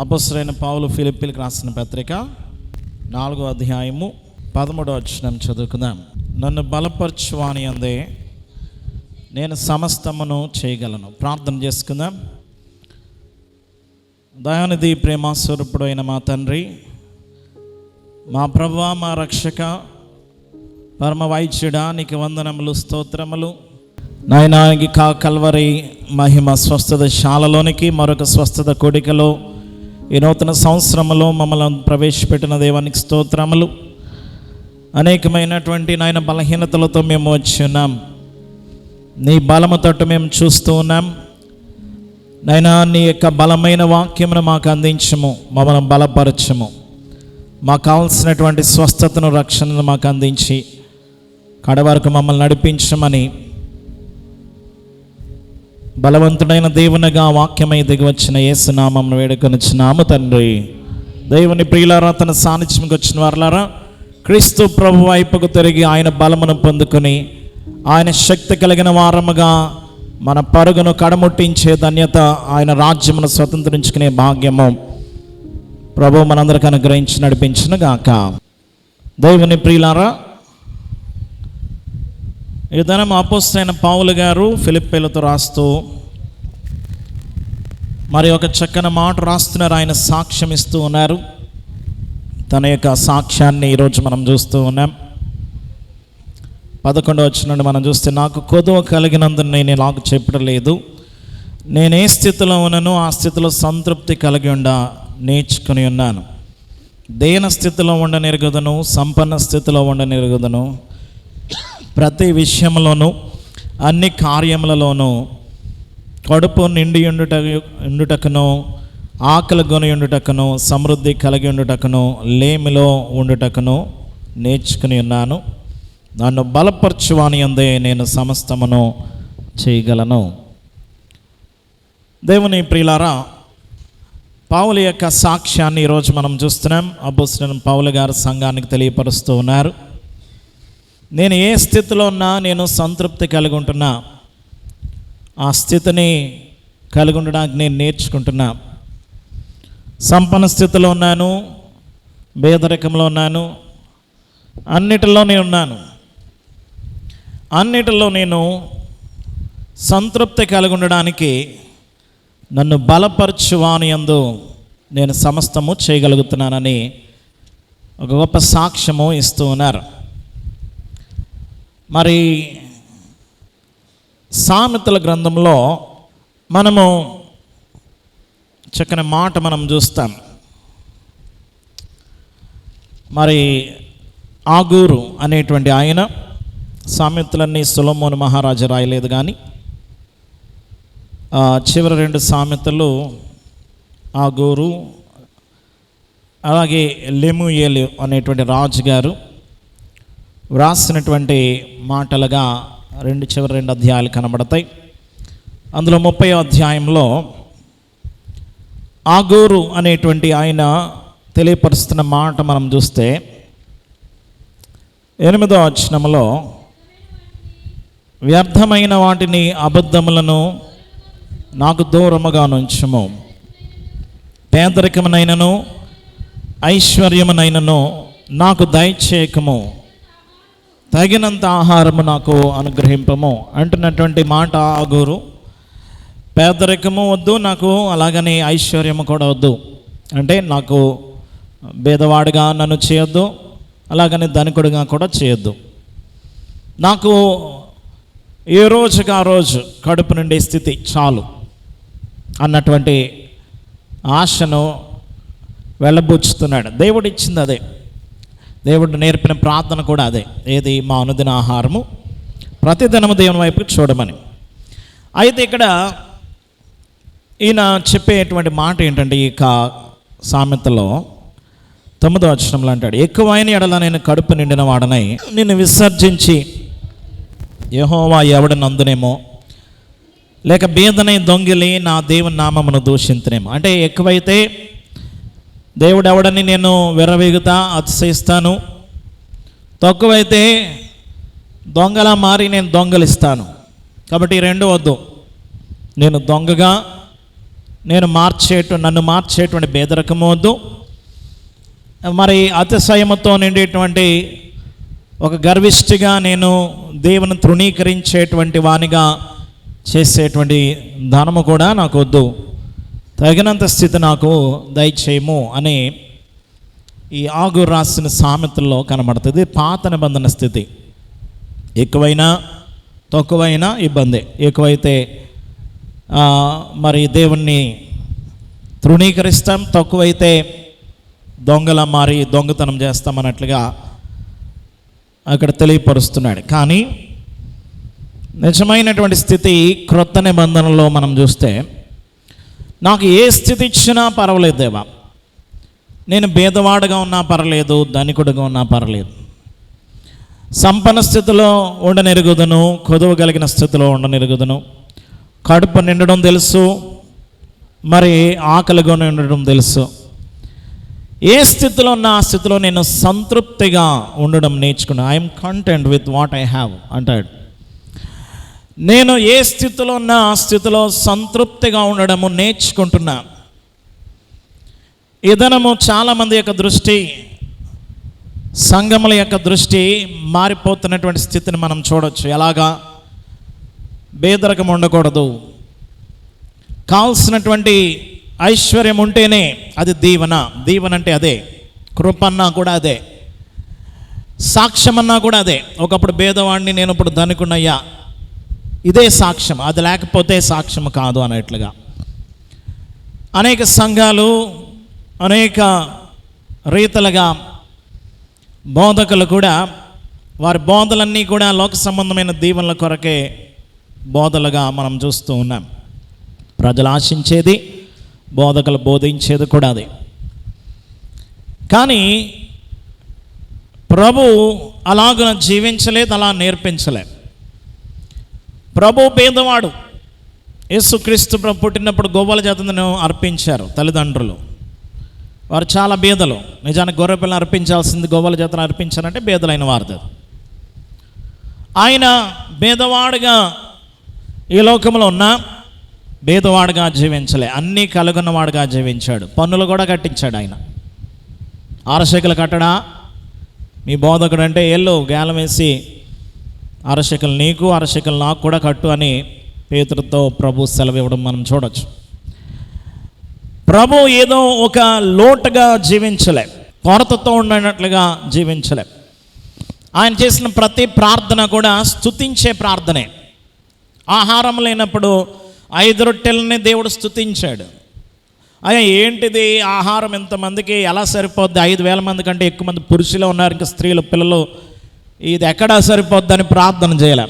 అపోస్తలుడైన పౌలు ఫిలిప్పీలకు రాసిన పత్రిక 4వ అధ్యాయము 13వ వచనం చదువుకుందాం. నన్ను బలపరచువాని అందే నేను సమస్తమును చేయగలను. ప్రార్థన చేసుకుందాం. దయానిధి ప్రేమ స్వరూపుడు అయిన మా తండ్రి, మా ప్రభువా, మా రక్షక, పరమ వైద్యుడా, నీకు వందనములు, స్తోత్రములు. నాయనానికి కల్వరి మహిమ స్వస్థత శాలలోనికి మరొక స్వస్థత కోడికలో ఈ నూతన సంవత్సరంలో మమ్మల్ని ప్రవేశపెట్టిన దేవానికి స్తోత్రములు. అనేకమైనటువంటి నాయన బలహీనతలతో మేము వచ్చి ఉన్నాం. నీ బలము తట్టు మేము చూస్తూ ఉన్నాం. నాయనా, నీ యొక్క బలమైన వాక్యమును మాకు అందించము, మమ్మల్ని బలపరచము. మాకు కావాల్సినటువంటి స్వస్థతను, రక్షణను మాకు అందించి కడవరకు మమ్మల్ని నడిపించమని బలవంతుడైన దేవునిగా వాక్యమై దిగి వచ్చిన యేసు నామమును వేడుకొనుచున్నాము తండ్రి. దేవుని ప్రియులారా, తన సాన్నిధ్యంకి వచ్చిన వారులారా, క్రీస్తు ప్రభు వైపుకు తిరిగి ఆయన బలమును పొందుకొని ఆయన శక్తి కలిగిన వారముగా మన పరుగును కడముట్టించే ధన్యత, ఆయన రాజ్యమును స్వతంత్రించుకునే భాగ్యము ప్రభు మనందరికీ అనుగ్రహించి నడిపించును గాక. దేవుని ప్రియులారా, ఈ దినం అపోస్తలుడైన పౌలు గారు ఫిలిప్పీలతో రాస్తూ మరి ఒక చక్కని మాట రాస్తున్నారు. ఆయన సాక్ష్యం ఇస్తూ ఉన్నారు. తన యొక్క సాక్ష్యాన్ని ఈరోజు మనం చూస్తూ ఉన్నాం. 11వ వచనం నుండి మనం చూస్తే, నాకు కొదువ కలిగినందున నేను ఇలాగ చెప్పడం లేదు. నేను ఏ స్థితిలో ఉన్నానో ఆ స్థితిలో సంతృప్తి కలిగి నేర్చుకుని ఉన్నాను. దేన స్థితిలో ఉండనెరుగుదును, సంపన్న స్థితిలో ఉండనెరుగుదును. ప్రతి విషయంలోనూ, అన్ని కార్యములలోనూ కడుపు నిండి ఉండుటకును, ఆకలి కొని ఉండుటకును, సమృద్ధి కలిగి ఉండుటకును, లేమిలో ఉండుటకును నేర్చుకుని ఉన్నాను. నన్ను బలపరచువాని అందే నేను సమస్తమును చేయగలను. దేవుని ప్రియులారా, పౌలు యొక్క సాక్ష్యాన్ని ఈరోజు మనం చూస్తున్నాం. అపోస్తలుడైన పౌలు గారు సంఘానికి తెలియపరుస్తూ ఉన్నారు. నేను ఏ స్థితిలో ఉన్నా నేను సంతృప్తి కలిగి ఉంటున్నా. ఆ స్థితిని కలిగి ఉండడానికి నేను నేర్చుకుంటున్నా. సంపన్న స్థితిలో ఉన్నాను, పేదరికంలో ఉన్నాను, అన్నిటిలో నేను ఉన్నాను. అన్నిటిలో నేను సంతృప్తి కలిగి ఉండడానికి నన్ను బలపరచువాని యందు నేను సమస్తము చేయగలుగుతున్నానని ఒక గొప్ప సాక్ష్యము ఇస్తూ ఉన్నారు. మరి సామెతల గ్రంథంలో మనము చక్కని మాట మనం చూస్తాం. మరి ఆగూరు అనేటువంటి ఆయన, సామెతలన్నీ సొలొమోను మహారాజు రాయలేదు, కానీ చివరి 2 సామెతలు ఆగూరు, అలాగే లెమూయేలు అనేటువంటి రాజుగారు వ్రాసినటువంటి మాటలుగా చివరి 2 అధ్యాయాలు కనబడతాయి. అందులో 30వ అధ్యాయంలో ఆగూరు అనేటువంటి ఆయన తెలియపరుస్తున్న మాట మనం చూస్తే 8వ వచనంలో, వ్యర్థమైన వాటిని, అబద్ధములను నాకు దూరముగా నుంచుము. పేదరికమునైనను ఐశ్వర్యమునైనను నాకు దయచేయకము. తగినంత ఆహారము నాకు అనుగ్రహింపము అంటున్నటువంటి మాట ఆగూరు. పేదరికము వద్దు నాకు, అలాగని ఐశ్వర్యము కూడా వద్దు. అంటే నాకు భేదవాడిగా నన్ను చేయొద్దు, అలాగని ధనికుడిగా కూడా చేయొద్దు. నాకు ఏ రోజుకి ఆ రోజు కడుపు నిండే స్థితి చాలు అన్నటువంటి ఆశను వెళ్ళబుచ్చుతున్నాడు. దేవుడు ఇచ్చింది అదే. దేవుడు నేర్పిన ప్రార్థన కూడా అదే. ఏది? మా అనుదిన ఆహారము ప్రతిదినము దేవుని వైపు చూడమని. అయితే ఇక్కడ ఈయన చెప్పేటువంటి మాట ఏంటంటే, ఈ సామెతలో 9వ వచనంలో అంటాడు, ఎక్కువైన ఎడల నేను కడుపు నిండిన వాడనై నిన్ను విసర్జించి యెహోవా ఎవడని అందునేమో, లేక బీదనై దొంగిలి నా దేవుని నామమును దూషింతునేమో. అంటే ఎక్కువైతే దేవుడు ఎవడని నేను విర్రవీగుతా, అతిశయిస్తాను. తక్కువైతే దొంగలా మారి నేను దొంగలిస్తాను. కాబట్టి ఈ 2 వద్దు. నేను దొంగగా నన్ను మార్చేటువంటి పేదరికము వద్దు, మరి అతిశయముతో నిండేటువంటి ఒక గర్విష్ఠిగా నేను దేవుని తృణీకరించేటువంటి వానిగా చేసేటువంటి ధనము కూడా నాకు వద్దు, తగినంత స్థితి నాకు దయచేయము అని ఈ ఆగు రాసిన సామెతల్లో కనబడుతుంది. పాత నిబంధన స్థితి. ఎక్కువైనా తక్కువైనా ఇబ్బంది. ఎక్కువైతే మరి దేవుణ్ణి తృణీకరిస్తాం, తక్కువైతే దొంగలా మారి దొంగతనం చేస్తామన్నట్లుగా అక్కడ తెలియపరుస్తున్నాడు. కానీ నిజమైనటువంటి స్థితి క్రొత్త నిబంధనలో మనం చూస్తే, నాకు ఏ స్థితి ఇచ్చినా పర్వాలేదు దేవా, నేను భేదవాడుగా ఉన్నా పర్లేదు, ధనికుడుగా ఉన్నా పర్లేదు, సంపన్న స్థితిలో ఉండనెరుగుదును, కొదువ కలిగిన స్థితిలో ఉండనెరుగుదును, కడుపు నిండడం తెలుసు, మరి ఆకలిగా ఉండడం తెలుసు, ఏ స్థితిలో ఉన్న ఆ స్థితిలో నేను సంతృప్తిగా ఉండడం నేర్చుకున్నాను. I'm content with what I have అంటాడు. నేను ఏ స్థితిలో ఉన్నా ఆ స్థితిలో సంతృప్తిగా ఉండడము నేర్చుకుంటున్నా. ఈ దినము చాలామంది యొక్క దృష్టి, సంఘముల యొక్క దృష్టి మారిపోతున్నటువంటి స్థితిని మనం చూడవచ్చు. ఎలాగా? పేదరికం ఉండకూడదు, కావాల్సినటువంటి ఐశ్వర్యం ఉంటేనే అది దీవెన. దీవెన అంటే అదే, కృపన్నా కూడా అదే, సాక్ష్యం అన్నా కూడా అదే. ఒకప్పుడు పేదవాడిని, నేను ఇప్పుడు ధనికున్నయ్యా, ఇదే సాక్ష్యం. అది లేకపోతే సాక్ష్యం కాదు అనేట్లుగా అనేక సంఘాలు అనేక రీతలుగా బోధకులు కూడా వారి బోధలన్నీ కూడా లోక సంబంధమైన దీవెనల కొరకే బోధలుగా మనం చూస్తూ ఉన్నాం. ప్రజలు ఆశించేది, బోధకులు బోధించేది కూడా అది. కానీ ప్రభు అలాగున జీవించలేదు, అలా నేర్పించలేదు. ప్రభు పేదవాడు. యేసుక్రీస్తు ప్రభు పుట్టినప్పుడు గొవ్వల జాతను అర్పించారు తల్లిదండ్రులు. వారు చాలా బీదలు. నిజానికి గొర్రెపిల్లని అర్పించాల్సింది, గొవ్వల జాతను అర్పించారంటే బీదలైన వారిది. ఆయన బీదవాడుగా ఈ లోకంలో ఉన్న బీదవాడుగా జీవించలే, అన్నీ కలుగున్నవాడుగా జీవించాడు. పన్నులు కూడా కట్టించాడు ఆయన. 6 షెకెలు కట్టడా మీ బోధకుడు అంటే, ఎల్లు గేలం వేసి 6 షెకెలు నీకు 6 షెకెలు నాకు కూడా కట్టు అని పేతురుతో ప్రభు సెలవు ఇవ్వడం మనం చూడవచ్చు. ప్రభు ఏదో ఒక లోటుగా జీవించలే, కొరతతో ఉన్నట్లుగా జీవించలే. ఆయన చేసిన ప్రతి ప్రార్థన కూడా స్తుతించే ప్రార్థనే. ఆహారం లేనప్పుడు 5 రొట్టెలని దేవుడు స్తుతించాడు. అయ్యా ఏంటిది ఆహారం, ఎంతమందికి ఎలా సరిపోద్ది? 5,000 మంది కంటే ఎక్కువ మంది పురుషులు ఉన్నారు, ఇంకా స్త్రీలు పిల్లలు, ఇది ఎక్కడా సరిపోద్దని ప్రార్థన చేయలే,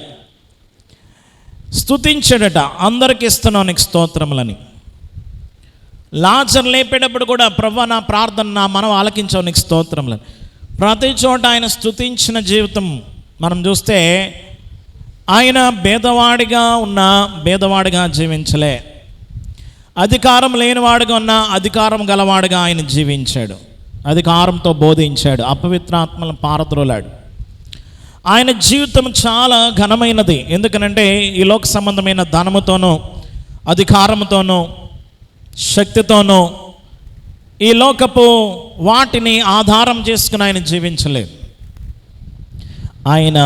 స్తుతించాడట. అందరికి ఇస్తున్నావు నీకు స్తోత్రములని. లాజరు లేపేటప్పుడు కూడా, ప్రభువా నా ప్రార్థన, నా మనం ఆలకించావు నీకు స్తోత్రములని. ప్రతి చోట ఆయన స్తుతించిన జీవితం మనం చూస్తే, ఆయన భేదవాడిగా ఉన్న భేదవాడిగా జీవించలే, అధికారం లేనివాడుగా ఉన్న అధికారం గలవాడుగా ఆయన జీవించాడు. అధికారంతో బోధించాడు, అపవిత్రాత్మలను పారద్రోలాడు. ఆయన జీవితం చాలా ఘనమైనది. ఎందుకనంటే ఈ లోక సంబంధమైన ధనముతోనూ అధికారంతోనూ శక్తితోనూ ఈ లోకపు వాటిని ఆధారం చేసుకుని ఆయన జీవించలేదు. ఆయన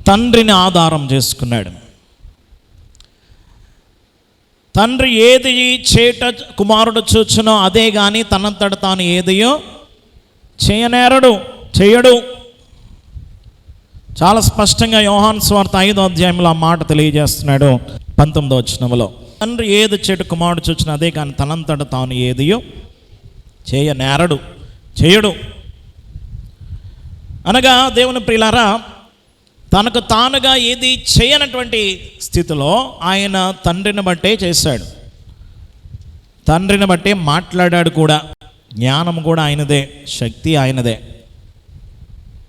తండ్రిని ఆధారం చేసుకున్నాడు. తండ్రి ఏది చేట కుమారుడు చూచునో అదే కానీ తనంతట తాను ఏదియో చేయడు. చాలా స్పష్టంగా యోహాను సువార్త 5వ అధ్యాయంలో ఆ మాట తెలియజేస్తున్నాడు 19వ వచనంలో. తండ్రి ఏది చేట కుమారుడు చూచునో అదే కానీ తనంతట తాను ఏదియో చేయడు అనగా, దేవుని ప్రియులారా, తనకు తానుగా ఏది చేయనటువంటి స్థితిలో ఆయన తండ్రిని బట్టే చేశాడు, తండ్రిని బట్టే మాట్లాడాడు కూడా. జ్ఞానం కూడా ఆయనదే, శక్తి ఆయనదే.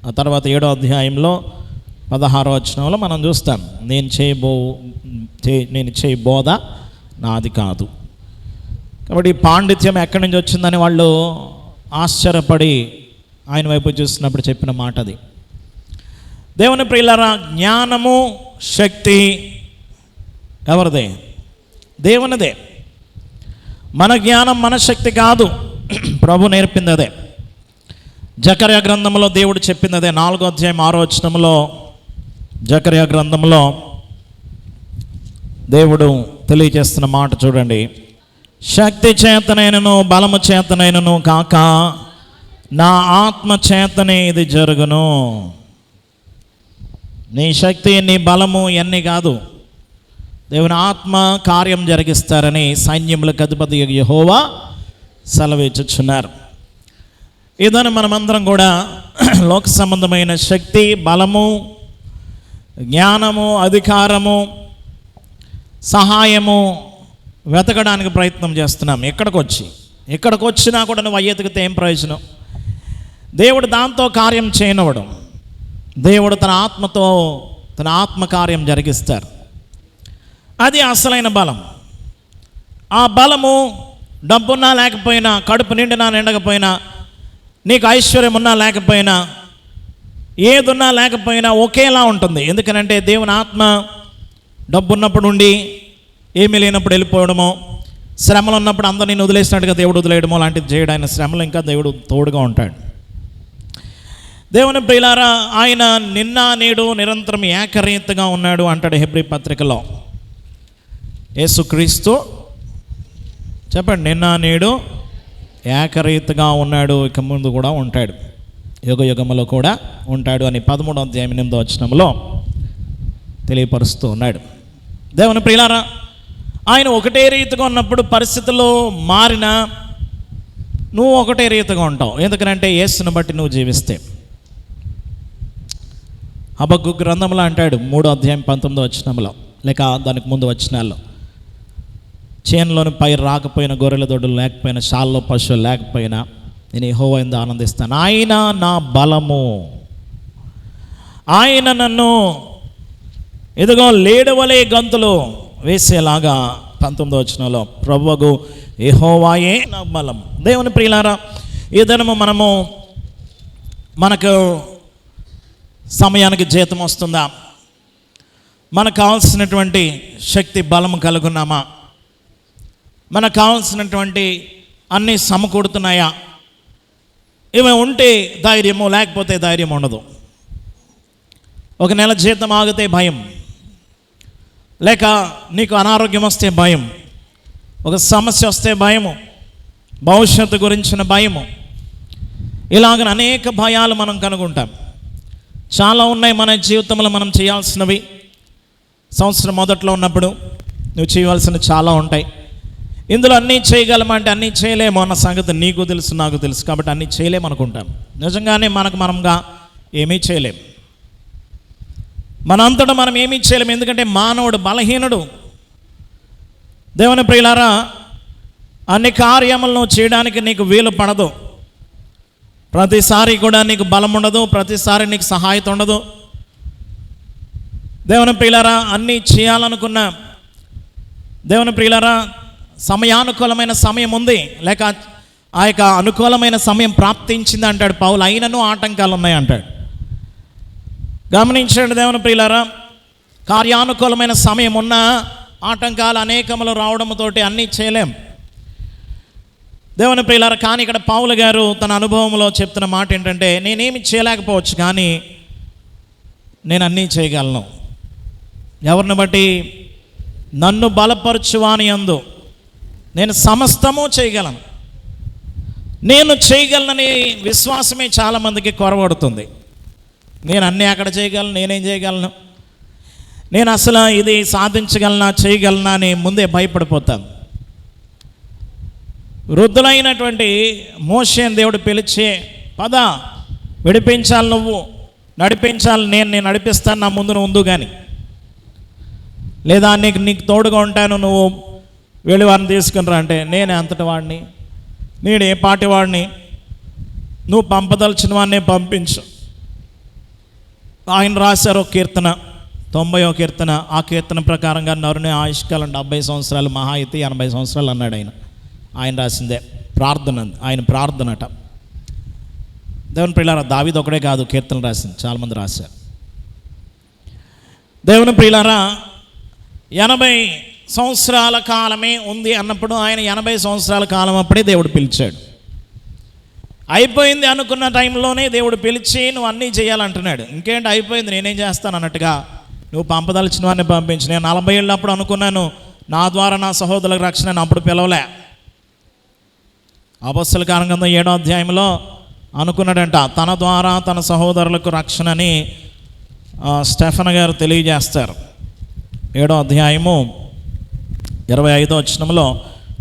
ఆ తర్వాత 7వ అధ్యాయంలో 16వ వచనంలో మనం చూస్తాం, నేను చేయ బోధ నాది కాదు. కాబట్టి పాండిత్యం ఎక్కడి నుంచి వచ్చిందని వాళ్ళు ఆశ్చర్యపడి ఆయన వైపు చూస్తున్నప్పుడు చెప్పిన మాట అది. దేవుని ప్రియులారా, జ్ఞానము శక్తి ఎవరిదే? దేవునిదే. మన జ్ఞానం మన శక్తి కాదు. ప్రభు నేర్పింది అదే. జకర్యా గ్రంథంలో దేవుడు చెప్పింది అదే. 4వ అధ్యాయం 6వ వచనంలో జకర్యా గ్రంథంలో దేవుడు తెలియజేస్తున్న మాట చూడండి. శక్తి చేతనైనను బలము చేతనైనను కాక నా ఆత్మ చేతనే ఇది జరుగును. నీ శక్తి నీ బలము ఇవన్నీ కాదు, దేవుని ఆత్మ కార్యం జరిగిస్తారని సైన్యములకు అధిపతి యెహోవా సెలవిచ్చుచున్నారు. ఇదని మనమందరం కూడా లోక సంబంధమైన శక్తి, బలము, జ్ఞానము, అధికారము, సహాయము వెతకడానికి ప్రయత్నం చేస్తున్నాం. ఎక్కడికి వచ్చినా కూడా నువ్వు అయ్యేతికితే ఏం ప్రయోజనం? దేవుడు దాంతో కార్యం చేయనివ్వడు. దేవుడు తన ఆత్మతో తన ఆత్మకార్యం జరిగిస్తారు. అది అసలైన బలం. ఆ బలము డబ్బున్నా లేకపోయినా, కడుపు నిండినా నిండకపోయినా, నీకు ఐశ్వర్యం ఉన్నా లేకపోయినా, ఏదున్నా లేకపోయినా ఒకేలా ఉంటుంది. ఎందుకనంటే దేవుని ఆత్మ డబ్బున్నప్పుడు ఉండి ఏమీ లేనప్పుడు వెళ్ళిపోవడమో, శ్రమలు ఉన్నప్పుడు అందరినీ వదిలేసినట్టుగా దేవుడు వదిలేయడమో లాంటిది చేయడం. ఆయన శ్రమలు ఇంకా దేవుడు తోడుగా ఉంటాడు. దేవుని ప్రియులారా, ఆయన నిన్న నేడు నిరంతరం ఏకరీతిగా ఉన్నాడు అంటాడు హెబ్రీ పత్రికలో. యేసుక్రీస్తు చెప్పండి, నిన్న నేడు ఏకరీతిగా ఉన్నాడు, ఇక ముందు కూడా ఉంటాడు, యుగ యుగములో కూడా ఉంటాడు అని 13వ అధ్యాయం 8వ వచనంలో తెలియపరుస్తూ ఉన్నాడు. దేవుని ప్రియులారా, ఆయన ఒకటే రీతిగా ఉన్నప్పుడు పరిస్థితుల్లో మారినా నువ్వు ఒకటే రీతిగా ఉంటావు. ఎందుకంటే యేసుని బట్టి నువ్వు జీవిస్తే. హబక్కు గ్రంథంలో అంటాడు 3వ అధ్యాయం 19వ వచనంలో, లేక దానికి ముందు వచనాల్లో, చేనులోని పైరు రాకపోయినా, గొర్రెల దొడ్డులు లేకపోయినా, షాల్లో పశువులు లేకపోయినా నేను యెహోవా యందు ఆనందిస్తాను. ఆయన నా బలము, ఆయన నన్ను ఎదుగో లేడవలే గంతులు వేసేలాగా 19వ వచనంలో ప్రభువు యెహోవాయే నా బలం. దేవుని ప్రియులారా, ఈ దినము మనకు సమయానికి జీతం వస్తుందా? మనకు కావాల్సినటువంటి శక్తి బలము కలుగున్నామా? మనకు కావాల్సినటువంటి అన్నీ సమకూడుతున్నాయా? ఇవి ఉంటే ధైర్యము, లేకపోతే ధైర్యం ఉండదు. ఒక నెల జీతం ఆగితే భయం, లేక నీకు అనారోగ్యం వస్తే భయం, ఒక సమస్య వస్తే భయము, భవిష్యత్తు గురించిన భయము, ఇలాగ అనేక భయాలు మనం కనుగొంటాం. చాలా ఉన్నాయి మన జీవితంలో మనం చేయాల్సినవి. సంవత్సరం మొదట్లో ఉన్నప్పుడు నువ్వు చేయవలసినవి చాలా ఉంటాయి. ఇందులో అన్నీ చేయగలమంటే అన్నీ చేయలేము అన్న సంగతి నీకు తెలుసు, నాకు తెలుసు. కాబట్టి అన్నీ చేయలేము అనుకుంటాం. నిజంగానే మనముగా ఏమీ చేయలేము. మనంతటా మనం ఏమీ చేయలేము. ఎందుకంటే మానవుడు బలహీనుడు. దేవుని ప్రియులారా, అన్ని కార్యములను చేయడానికి నీకు వీలు పడదు. ప్రతిసారి కూడా నీకు బలం ఉండదు, ప్రతిసారి నీకు సహాయత ఉండదు. దేవుని ప్రియులారా, అన్నీ చేయాలనుకున్న దేవుని ప్రియులారా, సమయానుకూలమైన సమయం ఉంది, లేక ఆ యొక్క అనుకూలమైన సమయం ప్రాప్తించింది అంటాడు పౌలు. అయినను ఆటంకాలు ఉన్నాయి అంటాడు. గమనించండి దేవుని ప్రియులారా, కార్యానుకూలమైన సమయం ఉన్న ఆటంకాలు అనేకములు రావడంతో అన్నీ చేయలేం. దేవుని ప్రియులారా, కానీ ఇక్కడ పౌలు గారు తన అనుభవంలో చెప్తున్న మాట ఏంటంటే, నేనేమి చేయలేకపోవచ్చు కానీ నేను అన్నీ చేయగలను. ఎవరిని బట్టి? నన్ను బలపరచువాని యందు నేను సమస్తము చేయగలను. నేను చేయగలనని విశ్వాసమే చాలామందికి కొరవడుతుంది. నేను అన్నీ అక్కడ చేయగలను, నేనేం చేయగలను, నేను అసలు ఇది సాధించగలనా, చేయగలనా అని ముందే భయపడిపోతాను. వృద్ధులైనటువంటి మోషేని దేవుడు పిలిచి, పద విడిపించాలి, నువ్వు నడిపించాలి, నేను నడిపిస్తాను, నా ముందు నువ్వు ఉందు కానీ, లేదా నీకు తోడుగా ఉంటాను, నువ్వు వెళ్ళి వారిని తీసుకునిరా అంటే, నేనే అంతటి వాడిని, నేను ఏ పాటి వాడిని, నువ్వు పంపదలిచిన వాడిని పంపించు. ఆయన రాశారు ఒక కీర్తన, 90వ కీర్తన. ఆ కీర్తన ప్రకారంగా నరుని ఆయుష్కాలం 70 సంవత్సరాలు, మహా అయితే 80 సంవత్సరాలు అన్నాడు ఆయన రాసిందే. ఆయన ప్రార్థనట. దేవుని ప్రియులారా, దావీదు ఒకడే కాదు కీర్తనలు రాసింది, చాలామంది రాశారు. దేవుని ప్రియులారా, సంవత్సరాల కాలమే ఉంది అన్నప్పుడు ఆయన 80 సంవత్సరాల కాలం అప్పుడే దేవుడు పిలిచాడు. అయిపోయింది అనుకున్న టైంలోనే దేవుడు పిలిచి నువ్వు అన్నీ చేయాలంటున్నాడు. ఇంకేంటి అయిపోయింది నేనేం చేస్తాను అన్నట్టుగా, నువ్వు పంపదలిచిన వాడిని పంపించి. నేను 40 ఏళ్ళప్పుడు అనుకున్నాను నా ద్వారా నా సహోదరులకు రక్షణ, అప్పుడు పిలవలే. అపొస్తలుల కార్యగ్రంథం 7వ అధ్యాయంలో అనుకున్నాడంట తన ద్వారా తన సహోదరులకు రక్షణని స్టెఫెన్ గారు తెలియజేస్తారు. 7వ అధ్యాయము 25వ వచనంలో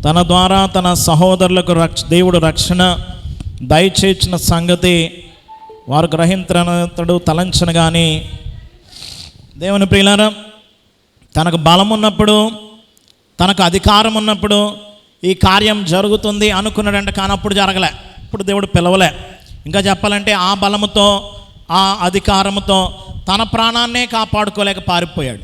తన ద్వారా తన సహోదరులకు దేవుడు రక్షణ దయచేసిన సంగతి వారు గ్రహించడు తలంచను. కానీ దేవుని ప్రియులారా, తనకు బలం ఉన్నప్పుడు, తనకు అధికారం ఉన్నప్పుడు ఈ కార్యం జరుగుతుంది అనుకున్నాడంట. కానీ అప్పుడు జరగలే. ఇప్పుడు దేవుడు పిలవలే. ఇంకా చెప్పాలంటే ఆ బలముతో ఆ అధికారముతో తన ప్రాణాన్నే కాపాడుకోలేక పారిపోయాడు.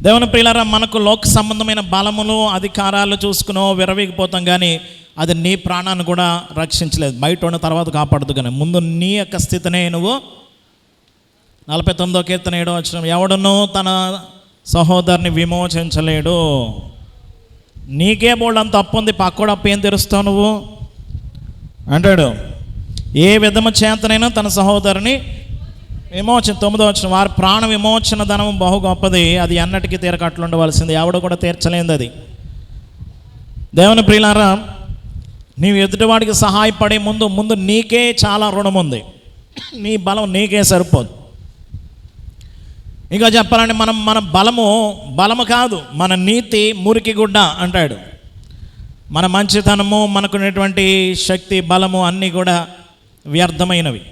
దేవుని ప్రియులారా, మనకు లోక సంబంధమైన బలములు అధికారాలు చూసుకునో విరవీగిపోతాం, కానీ అది నీ ప్రాణాన్ని కూడా రక్షించలేదు. బయట ఉన్న తర్వాత కాపాడదు, కానీ ముందు నీ యొక్క స్థితినే నువ్వు 49వ కీర్తన 7వ వచనం, ఎవడునూ తన సహోదరుని విమోచించలేడు. నీకే బోల్డంత అప్పు ఉంది, పక్కోడు అప్పు ఏం తెరుస్తావు నువ్వు అంటాడు. ఏ విధము చేతనైనా తన సహోదరుని విమోచన. 9వ వచనం, వారి ప్రాణ విమోచన ధనము బహు గొప్పది, అది ఎన్నటికీ తీరకట్లు ఉండవలసింది, ఎవడు కూడా తీర్చలేనిది అది. దేవుని ప్రియులారా, నీవు ఎదుటివాడికి సహాయపడే ముందు నీకే చాలా రుణం ఉంది. నీ బలం నీకే సరిపోదు. ఇంకా చెప్పాలంటే మన బలము కాదు, మన నీతి మురికి గుడ్డ అంటాడు. మన మంచితనము, మనకున్నటువంటి శక్తి, బలము అన్నీ కూడా వ్యర్థమైనవి.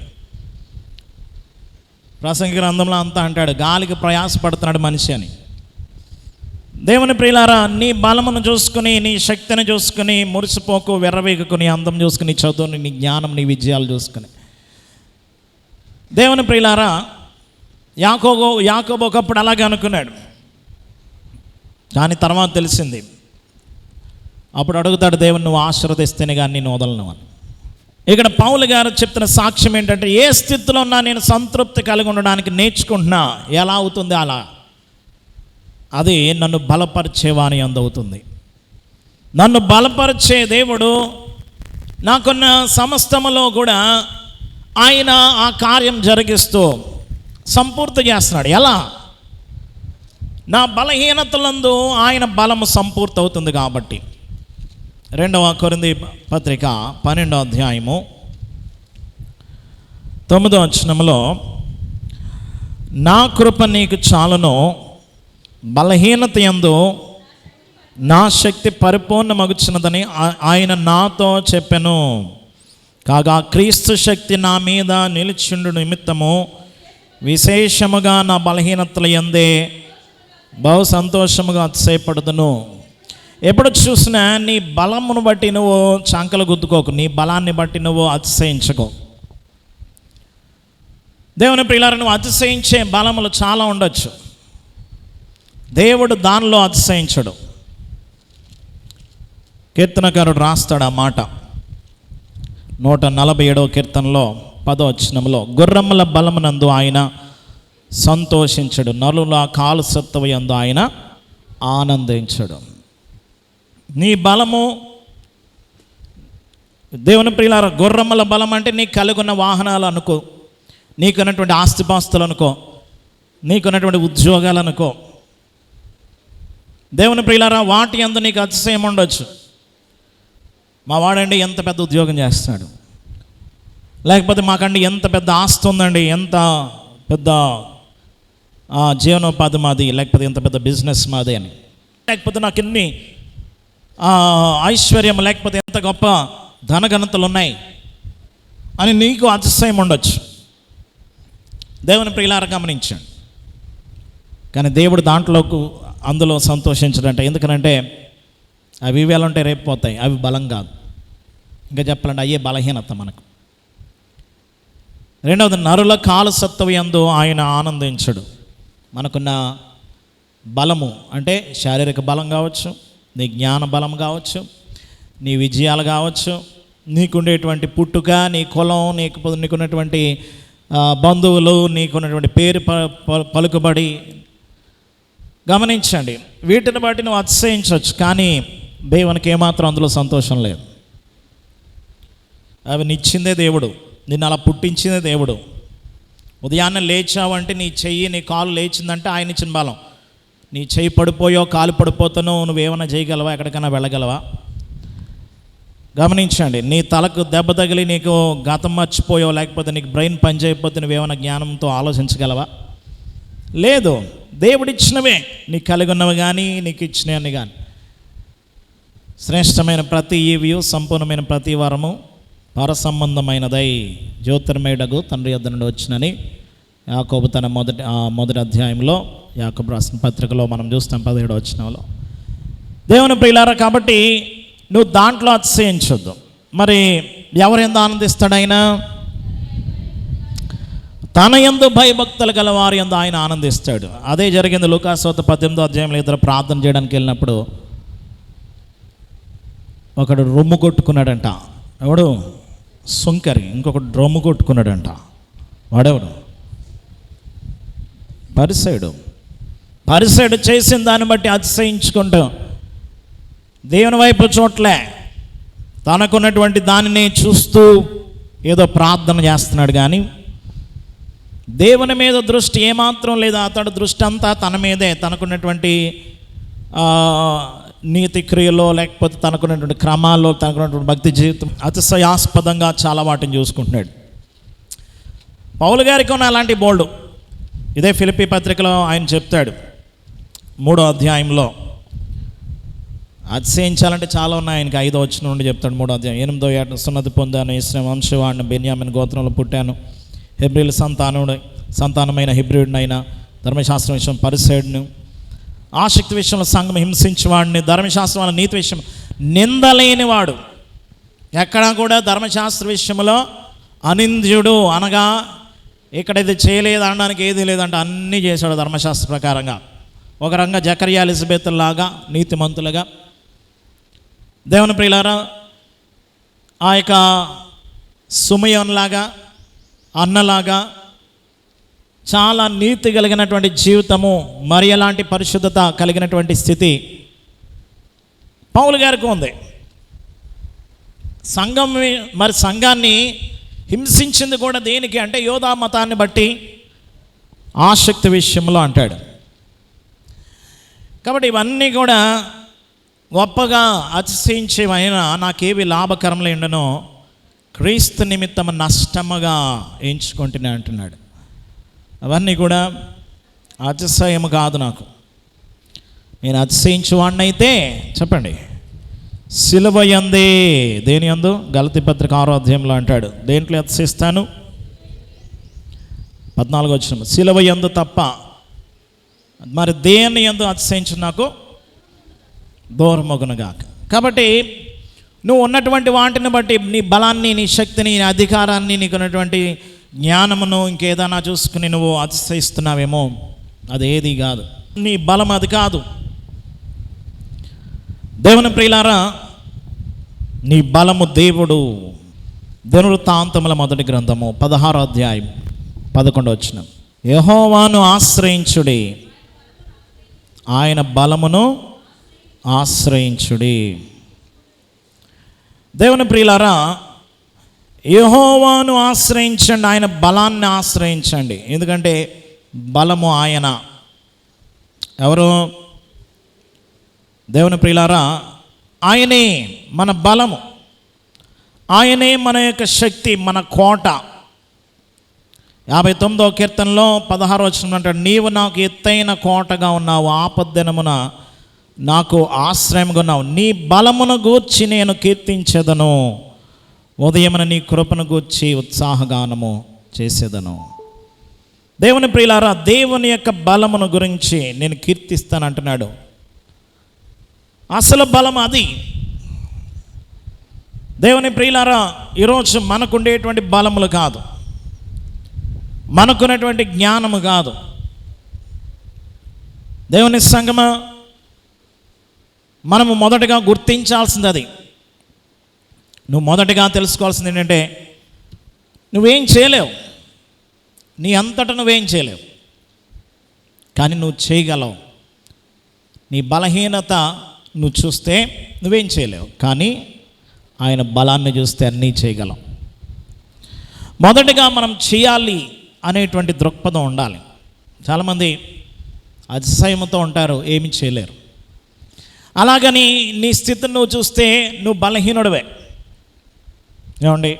ప్రసంగి గ్రంథంలో అంతా అంటాడు, గాలికి ప్రయాసపడుతున్నాడు మనిషి అని. దేవుని ప్రియులారా, నీ బలమును చూసుకుని, నీ శక్తిని చూసుకుని మురిసిపోకు, వెర్రవేగకు, నీ అందం చూసుకుని, చదువుని, నీ జ్ఞానం, నీ విజయాలు చూసుకుని. దేవుని ప్రియులారా, యాకోబు ఒకప్పుడు అలాగే అనుకున్నాడు, కానీ తర్వాత తెలిసింది. అప్పుడు అడుగుతాడు దేవుని, నువ్వు ఆశీర్వదిస్తేనే కానీ నేను వదలను అని. ఇక్కడ పౌలు గారు చెప్తున్న సాక్ష్యం ఏంటంటే, ఏ స్థితిలో ఉన్నా నేను సంతృప్తి కలిగి ఉండడానికి నేర్చుకుంటున్నా. ఎలా అవుతుంది అలా? అది నన్ను బలపరిచేవాని అందవుతుంది. నన్ను బలపరిచే దేవుడు నాకున్న సమస్తములో కూడా ఆయన ఆ కార్యం జరిగిస్తూ సంపూర్తి చేస్తున్నాడు. ఎలా? నా బలహీనతలందు ఆయన బలము సంపూర్తి అవుతుంది కాబట్టి. 2వ కొరింథీ పత్రిక 12వ అధ్యాయము 9వ వచనంలో, నా కృప నీకు చాలును, బలహీనత యందు నా శక్తి పరిపూర్ణమగుచున్నదని ఆయన నాతో చెప్పెను. కాగా క్రీస్తు శక్తి నా మీద నిలిచిండు నిమిత్తము విశేషముగా నా బలహీనతల యందే బహు సంతోషముగా అతిశయపడుదును. ఎప్పుడు చూసినా నీ బలమును బట్టి నువ్వు చంకలు గుద్దుకోకు, నీ బలాన్ని బట్టి నువ్వు అతిశయించుకో. దేవుని ప్రియులారా, నువ్వు అతిశయించే బలములు చాలా ఉండొచ్చు, దేవుడు దానిలో అతిశయించడు. కీర్తనకారుడు రాస్తాడు ఆ మాట 147వ కీర్తనలో 10వ వచనంలో, గుర్రముల బలమునందు ఆయన సంతోషించడు, నరుల కాలు సత్తువ యందు ఆయన ఆనందించడు. నీ బలము, దేవుని ప్రియులారా, గుర్రముల బలం అంటే నీకు కలిగిన వాహనాలు అనుకో, నీకున్నటువంటి ఆస్తిపాస్తులు అనుకో, నీకున్నటువంటి ఉద్యోగాలు అనుకో. దేవుని ప్రియులారా, వాటి యందు నీకు అతిశయం ఉండొచ్చు. మా వాడండి ఎంత పెద్ద ఉద్యోగం చేస్తాడు, లేకపోతే మాకండి ఎంత పెద్ద ఆస్తి ఉందండి, ఎంత పెద్ద జీవనోపాధి మాది, లేకపోతే ఎంత పెద్ద బిజినెస్ మాది అని, లేకపోతే నాకు ఎన్ని ఐశ్వర్యం, లేకపోతే ఎంత గొప్ప ధనఘనతలు ఉన్నాయి అని నీకు అతిశయం ఉండొచ్చు. దేవుని ప్రియులారా, గమనించండి. కానీ దేవుడు అందులో సంతోషించడంట. ఎందుకనంటే అవి ఇవేళ ఉంటే రేపు పోతాయి, అవి బలం కాదు. ఇంకా చెప్పాలంటే అయ్యే బలహీనత మనకు. 2వది, నరుల కాలు సత్తువ యందు ఆయన ఆనందించడు. మనకున్న బలము అంటే శారీరక బలం కావచ్చు, నీ జ్ఞాన బలం కావచ్చు, నీ విజయాలు కావచ్చు, నీకుండేటువంటి పుట్టుక, నీ కులం, నీకున్నటువంటి బంధువులు, నీకున్నటువంటి పేరు పలుకుబడి, గమనించండి, వీటిని బట్టి నువ్వు అతిశయించవచ్చు, కానీ దేవునికి ఏమాత్రం అందులో సంతోషం లేదు. అవి నిచ్చిందే దేవుడు, నిన్ను అలా పుట్టించిందే దేవుడు. ఉదయాన్నే లేచావంటే నీ చెయ్యి నీ కాలు లేచిందంటే ఆయన ఇచ్చిన బలం. నీ చెయ్యి పడిపోయో కాలు పడిపోతానో నువ్వేమైనా చేయగలవా? ఎక్కడికైనా వెళ్ళగలవా? గమనించండి, నీ తలకు దెబ్బ తగిలి నీకు గతం మర్చిపోయో, లేకపోతే నీకు బ్రెయిన్ పని చేయకపోతే నువ్వేమైనా జ్ఞానంతో ఆలోచించగలవా? లేదు. దేవుడిచ్చినవే నీకు కలిగి ఉన్నవి కానీ నీకు ఇచ్చినవన్నీ కానీ. శ్రేష్టమైన ప్రతి ఈవియు సంపూర్ణమైన ప్రతి వరము పర సంబంధమైనదై జ్యోతిర్మయుడగు తండ్రి యొద్ద నుండి వచ్చినని యాకోబు తన మొదటి అధ్యాయంలో యాకోబు రాసిన పత్రికలో మనం చూస్తాం 17వ వచనంలో. దేవుని ప్రియులారా, కాబట్టి నువ్వు దాంట్లో అతిశయించొద్దు. మరి ఎవరెందు ఆనందిస్తాడు ఆయన? తన యందు భయభక్తులు గల వారి యందు ఆయన ఆనందిస్తాడు. అదే జరిగింది లూకాసు వార్త 18వ అధ్యాయంలో. ఇద్దరు ప్రార్థన చేయడానికి వెళ్ళినప్పుడు ఒకడు రొమ్ము కొట్టుకున్నాడంట. ఎవడు? సుంకరి. ఇంకొకడు రొమ్ము కొట్టుకున్నాడంట. వాడెవడు? పరిసయుడు. పరిసయుడు చేసిన దాన్ని బట్టి అతిశయించుకుంటూ దేవుని వైపు చూడలే, తనకున్నటువంటి దానిని చూస్తూ ఏదో ప్రార్థన చేస్తున్నాడు కానీ దేవుని మీద దృష్టి ఏమాత్రం లేదు. అతడు దృష్టి అంతా తన మీదే, తనకున్నటువంటి నీతి క్రియలో, లేకపోతే తనకున్నటువంటి క్రమాల్లో, తనకున్నటువంటి భక్తి జీవితం అతిశయాస్పదంగా చాలా వాటిని చూసుకుంటున్నాడు. పౌలు గారికి ఉన్న అలాంటి బోల్డు. ఇదే ఫిలిప్పీ పత్రికలో ఆయన చెప్తాడు 3వ అధ్యాయంలో. అతిశయించాలంటే చాలా ఉన్నాయి ఆయనకి. 5వ వచనం నుండి చెప్తాడు. 3వ అధ్యాయం 8వ ఏట సున్నతి పొందాను, ఇశ్రాయేలు వంశవాడిని, బెన్యామిన్ గోత్రంలో పుట్టాను, హెబ్రీల సంతానమైన హెబ్రీయుడినైనా, ధర్మశాస్త్రం విషయం పరిసయుడిని, ఆసక్తి విషయంలో సంఘం హింసించేవాడిని, ధర్మశాస్త్రం వల్ల నీతి విషయం నిందలేనివాడు. ఎక్కడా కూడా ధర్మశాస్త్ర విషయంలో అనింద్యుడు అనగా ఇక్కడ ఇది చేయలేదు అనడానికి ఏది లేదంటే అన్నీ చేశాడు ధర్మశాస్త్ర ప్రకారంగా. ఒక రంగా జకర్యా ఎలిజబెత్లాగా నీతిమంతులుగా. దేవుని ప్రియులారా, ఆ యొక్క సుమయోన్లాగా, అన్నలాగా చాలా నీతి కలిగినటువంటి జీవితము, మరి ఎలాంటి పరిశుద్ధత కలిగినటువంటి స్థితి పౌలు గారికి ఉంది. సంఘాన్ని హింసించింది కూడా దేనికి అంటే యోధా మతాన్ని బట్టి, ఆసక్తి విషయంలో అంటాడు. కాబట్టి ఇవన్నీ కూడా గొప్పగా అతిశయించేవైనా నాకేవి లాభకరంలో ఉండనో క్రీస్తు నిమిత్తం నష్టముగా ఎంచుకుంటూనే అంటున్నాడు. అవన్నీ కూడా అతిశయము కాదు నాకు. నేను అతిశయించువాడినైతే చెప్పండి, సిలువ యందే. దేని యందు? గలతీ పత్రిక 6వ అధ్యాయంలో అంటాడు. దేంట్లో అతిశయిస్తాను? 14వ వచనం, సిలువ యందు తప్ప మరి దేని యందు అతిశయించు నాకు దూరమగునుగాక. కాబట్టి నువ్వు ఉన్నటువంటి వాటిని బట్టి నీ బలాన్ని, నీ శక్తిని, నీ అధికారాన్ని, నీకున్నటువంటి జ్ఞానమును ఇంకేదైనా చూసుకుని నువ్వు అతిశయిస్తున్నావేమో, అదేది కాదు. నీ బలం అది కాదు. దేవుని ప్రియులారా, నీ బలము దేవుడు. దినవృత్తాంతముల మొదటి గ్రంథము 16వ అధ్యాయం 11వ వచనం, యెహోవాను ఆశ్రయించుడి, ఆయన బలమును ఆశ్రయించుడి. దేవుని ప్రియులారా, యెహోవాను ఆశ్రయించండి, ఆయన బలాన్ని ఆశ్రయించండి. ఎందుకంటే బలము ఆయన. ఎవరు? దేవుని ప్రియులారా, ఆయనే మన బలము, ఆయనే మన యొక్క శక్తి, మన కోట. 59వ కీర్తనలో 16వ వచనం అంటాడు, నీవు నాకు ఎత్తైన కోటగా ఉన్నావు, ఆపద్దినమున నాకు ఆశ్రయముగా ఉన్నావు, నీ బలమును గూర్చి నేను కీర్తించెదను, ఉదయమున నీ కృపను గూర్చి ఉత్సాహగానము చేసేదను. దేవుని ప్రియులారా, దేవుని యొక్క బలమును గురించి నేను కీర్తిస్తాను అంటున్నాడు. అసలు బలం అది. దేవుని ప్రియులారా, ఈరోజు మనకుండేటువంటి బలములు కాదు, మనకున్నటువంటి జ్ఞానము కాదు. దేవుని సంగమా, మనము మొదటగా గుర్తించాల్సింది అది. నువ్వు మొదటగా తెలుసుకోవాల్సింది ఏంటంటే నువ్వేం చేయలేవు, నీ అంతటా నువ్వేం చేయలేవు, కానీ నువ్వు చేయగలవు. నీ బలహీనత నువ్వు చూస్తే నువ్వేం చేయలేవు, కానీ ఆయన బలాన్ని చూస్తే అన్నీ చేయగలం. మొదటిగా మనం చేయాలి అనేటువంటి దృక్పథం ఉండాలి. చాలామంది అతిశయంతో ఉంటారు, ఏమి చేయలేరు. అలాగని నీ స్థితిని నువ్వు చూస్తే నువ్వు బలహీనుడివే. ఏమండి,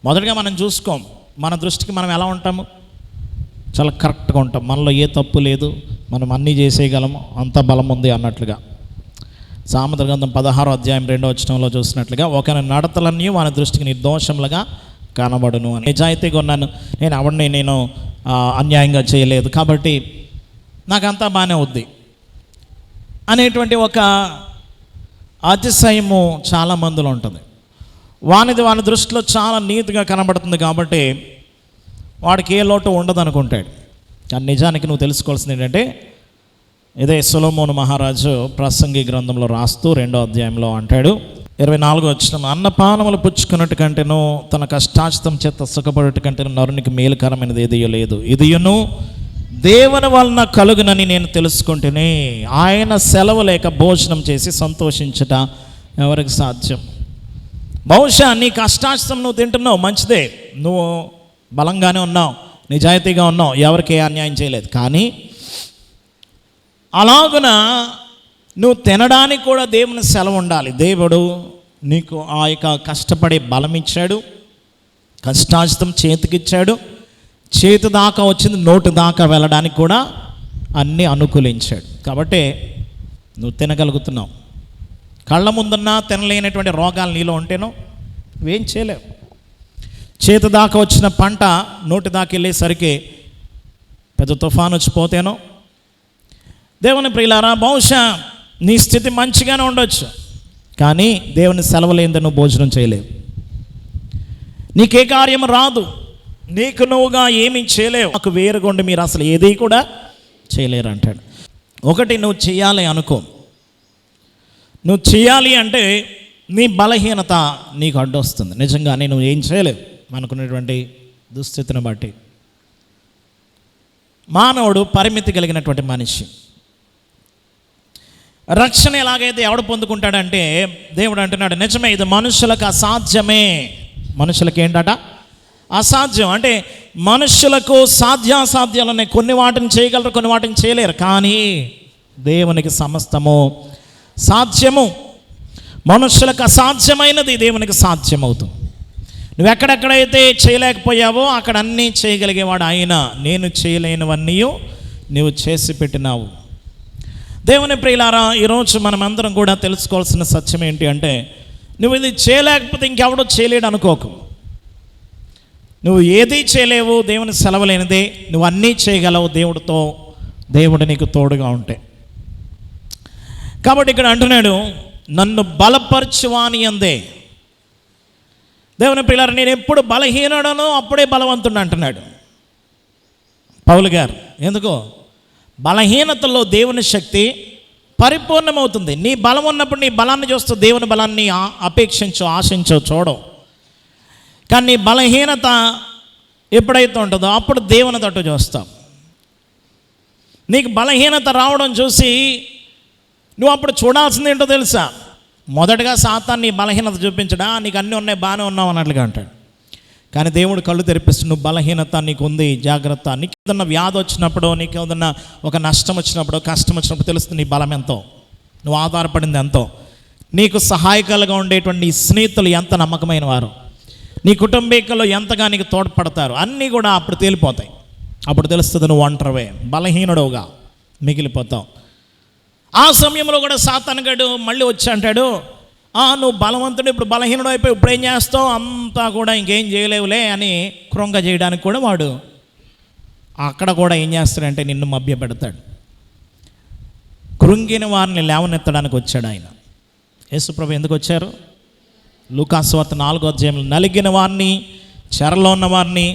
మొదటిగా మనం చూసుకోం. మన దృష్టికి మనం ఎలా ఉంటాము? చాలా కరెక్ట్గా ఉంటాం. మనలో ఏ తప్పు లేదు, మనం అన్నీ చేసేయగలము, అంత బలం ఉంది అన్నట్లుగా. సామెతల గ్రంథం 16వ అధ్యాయం 2వ వచనంలో చూసినట్లుగా, ఒకరి నడతలన్నీ వాని దృష్టికి నిర్దోషములుగా కనబడును అని. నిజాయితీగా ఉన్నాను, నేను అన్యాయంగా చేయలేదు కాబట్టి నాకంతా బాగానే ఉంది అనేటువంటి ఒక అతిశయము చాలా మందిలో ఉంటుంది. వాని దృష్టిలో చాలా నీతిగా కనబడుతుంది కాబట్టి వాడికి ఏ లోటు ఉండదు అనుకుంటాడు. కానీ నిజానికి నువ్వు తెలుసుకోవాల్సింది ఏంటంటే, ఇదే సొలొమోను మహారాజు ప్రసంగి గ్రంథంలో రాస్తూ 2వ అధ్యాయంలో అంటాడు, 24వ వచనం, అన్నపానములు పుచ్చుకున్నట్టు కంటేను తన కష్టాచితం చేత సుఖపడట కంటేను నరునికి మేలుకరమైనది ఏదియో లేదు. ఇదియును దేవుని వలన కలుగునని నేను తెలుసుకుంటేనే, ఆయన సెలవు లేక భోజనం చేసి సంతోషించట ఎవరికి సాధ్యం? బహుశా నీ కష్టాచితం నువ్వు తింటున్నావు, మంచిదే, నువ్వు బలంగానే ఉన్నావు, నిజాయితీగా ఉన్నావు, ఎవరికి అన్యాయం చేయలేదు. కానీ అలాగున నువ్వు తినడానికి కూడా దేవుని సెలవు ఉండాలి. దేవుడు నీకు ఆ యొక్క కష్టపడే బలం ఇచ్చాడు, కష్టాచితం చేతికిచ్చాడు, చేతి దాకా వచ్చింది నోటి దాకా వెళ్ళడానికి కూడా అన్నీ అనుకూలించాడు. కాబట్టి నువ్వు తినగలుగుతున్నావు. కళ్ళ ముందున్నా తినలేనటువంటి రోగాలు నీలో ఉంటేనో నువ్వేం చేయలేవు. చేతి దాకా వచ్చిన పంట నోటి దాకా వెళ్ళేసరికి పెద్ద తుఫాను వచ్చిపోతేనో. దేవుని ప్రియులారా, బహుశా నీ స్థితి మంచిగానే ఉండొచ్చు, కానీ దేవుని సెలవు లేనిదే నువ్వు భోజనం చేయలేవు. నీకే కార్యం రాదు, నీకు నువ్వుగా ఏమీ చేయలేవు. నాకు వేరుగుండి మీరు అసలు ఏది కూడా చేయలేరు అంటాడు. ఒకటి, నువ్వు చేయాలి అనుకో. నువ్వు చేయాలి అంటే నీ బలహీనత నీకు అడ్డొస్తుంది. నిజంగానే నువ్వు ఏం చేయలేవు అనుకునేటువంటి దుస్థితిని బట్టి. మానవుడు పరిమితి కలిగినటువంటి మనిషి. రక్షణ ఎలాగైతే ఎవడు పొందుకుంటాడంటే, దేవుడు అంటున్నాడు, నిజమే, ఇది మనుషులకు అసాధ్యమే. మనుషులకి ఏంటట? అసాధ్యం. అంటే మనుషులకు సాధ్యాసాధ్యాలనే, కొన్ని వాటిని చేయగలరు, కొన్ని వాటిని చేయలేరు, కానీ దేవునికి సమస్తము సాధ్యము. మనుషులకు అసాధ్యమైనది దేవునికి సాధ్యమవుతుంది. నువ్వు ఎక్కడెక్కడైతే చేయలేకపోయావో అక్కడ అన్నీ చేయగలిగేవాడు ఆయన. నేను చేయలేనివన్నీ నువ్వు చేసి పెట్టినావు. దేవుని ప్రియులారా, ఈరోజు మనమందరం కూడా తెలుసుకోవాల్సిన సత్యం ఏంటి అంటే, నువ్వు ఇది చేయలేకపోతే ఇంకెవడో చేయలేడు అనుకోకు. నువ్వు ఏదీ చేయలేవు, దేవుని సెలవు లేనిదే. నువ్వు అన్నీ చేయగలవు దేవుడు నీకు తోడుగా ఉంటే. కాబట్టి ఇక్కడ అంటున్నాడు, నన్ను బలపరచువాని అందే. దేవుని ప్రియులారా, నేను ఎప్పుడు బలహీనుడనో అప్పుడే బలవంతుడు అంటున్నాడు పౌలు గారు. ఎందుకో, బలహీనతలో దేవుని శక్తి పరిపూర్ణమవుతుంది. నీ బలం ఉన్నప్పుడు నీ బలాన్ని చూస్తూ దేవుని బలాన్ని అపేక్షించో, ఆశించో, చూడవు. కానీ నీ బలహీనత ఎప్పుడైతే ఉంటుందో అప్పుడు దేవుని తట్టు చూస్తావు. నీకు బలహీనత రావడం చూసి నువ్వు అప్పుడు చూడాల్సింది ఏంటో తెలుసా? మొదటగా సాతాను నీ బలహీనత చూపించడా, నీకు అన్నీ ఉన్నాయి, బాగానే ఉన్నావు అన్నట్లుగా అంటాడు. కానీ దేవుడు కళ్ళు తెరిపిస్తూ, నువ్వు బలహీనత నీకు ఉంది, జాగ్రత్త. నీకు ఏదన్నా వ్యాధి వచ్చినప్పుడు, నీకు ఏదన్నా ఒక నష్టం వచ్చినప్పుడు, కష్టం వచ్చినప్పుడు తెలుస్తుంది నీ బలం ఎంతో, నువ్వు ఆధారపడింది ఎంతో. నీకు సహాయకాలుగా ఉండేటువంటి నీ స్నేహితులు ఎంత నమ్మకమైన వారు, నీ కుటుంబీకులు ఎంతగా నీకు తోడ్పడతారు, అన్నీ కూడా అప్పుడు తేలిపోతాయి. అప్పుడు తెలుస్తుంది నువ్వు ఒంటరివే, బలహీనుడుగా మిగిలిపోతావు. ఆ సమయంలో కూడా సాతానుగాడు మళ్ళీ వచ్చి అంటాడు, నువ్వు బలవంతుడు, ఇప్పుడు బలహీనుడు అయిపోయి ఇప్పుడు ఏం చేస్తావు, అంతా కూడా ఇంకేం చేయలేవులే అని కృంగ చేయడానికి కూడా వాడు అక్కడ కూడా ఏం చేస్తాడంటే నిన్ను మభ్య పెడతాడు. కృంగిన వారిని లేవనెత్తడానికి వచ్చాడు ఆయన. యేసుప్రభు ఎందుకు వచ్చారు? లూకాసు వార్త 4వ అధ్యాయంలో నలిగిన వారిని, చెరలో ఉన్న వారిని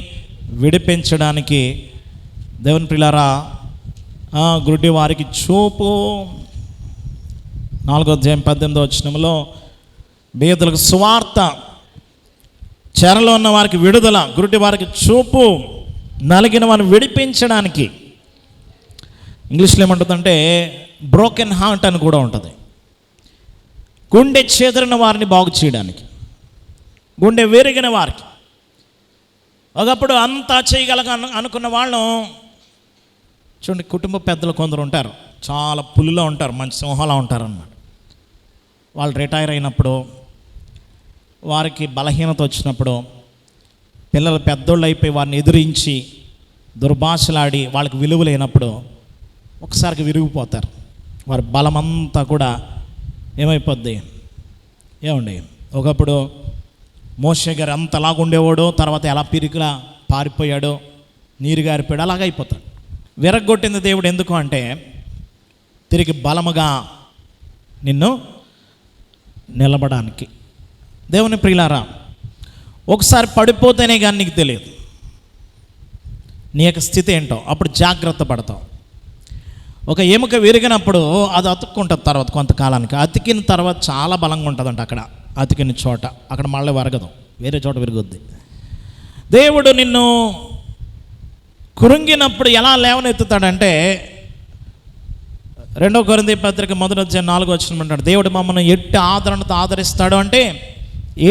విడిపించడానికి. దేవుని ప్రియులారా, గుడ్డి వారికి చూపు, 4వ అధ్యాయం 18వ వచనంలో బీదలకు సువార్త, చెరలో ఉన్న వారికి విడుదల, గుడ్డి వారికి చూపు, నలిగిన వారిని విడిపించడానికి. ఇంగ్లీష్లో ఏమంటుందంటే బ్రోకెన్ హార్ట్ అని కూడా ఉంటుంది. గుండె చెదిరిన వారిని బాగు చేయడానికి, గుండె విరిగిన వారికి. ఒకప్పుడు అంతా చేయగలగా అనుకున్న వాళ్ళు చూడండి, కుటుంబ పెద్దలు కొందరు ఉంటారు, చాలా పులిలో ఉంటారు, మంచి సింహంలా ఉంటారు అన్నమాట. వాళ్ళు రిటైర్ అయినప్పుడు, వారికి బలహీనత వచ్చినప్పుడు, పిల్లలు పెద్దోళ్ళు అయిపోయి వారిని ఎదిరించి దుర్భాషలాడి వాళ్ళకి విలువ లేనప్పుడు ఒకసారికి విరిగిపోతారు. వారి బలమంతా కూడా ఏమైపోద్ది? ఏమండి, ఒకప్పుడు మోషే గారు అంతలాగుండేవాడో, తర్వాత ఎలా పిరికిలా పారిపోయాడో, నీరు గారిపోయాడు, అలాగైపోతాడు. విరగొట్టింది దేవుడు ఎందుకు అంటే తిరిగి బలముగా నిన్ను నిలబడానికి. దేవుని ప్రియులారా, ఒకసారి పడిపోతేనే కానీ నీకు తెలియదు నీ యొక్క స్థితి ఏంటో, అప్పుడు జాగ్రత్త పడతావు. ఒక ఎముక విరిగినప్పుడు అది అతుక్కుంటుంది, తర్వాత కొంతకాలానికి అతికిన తర్వాత చాలా బలంగా ఉంటుందంట. అక్కడ అతికిన చోట అక్కడ మళ్ళీ వరగదు, వేరే చోట విరుగుద్ది. దేవుడు నిన్ను కృంగినప్పుడు ఎలా లేవనెత్తుతాడంటే 2 కొరింథీ పత్రిక 1:4 అంటాడు, దేవుడు మమ్మల్ని ఎట్టి ఆదరణతో ఆదరిస్తాడు అంటే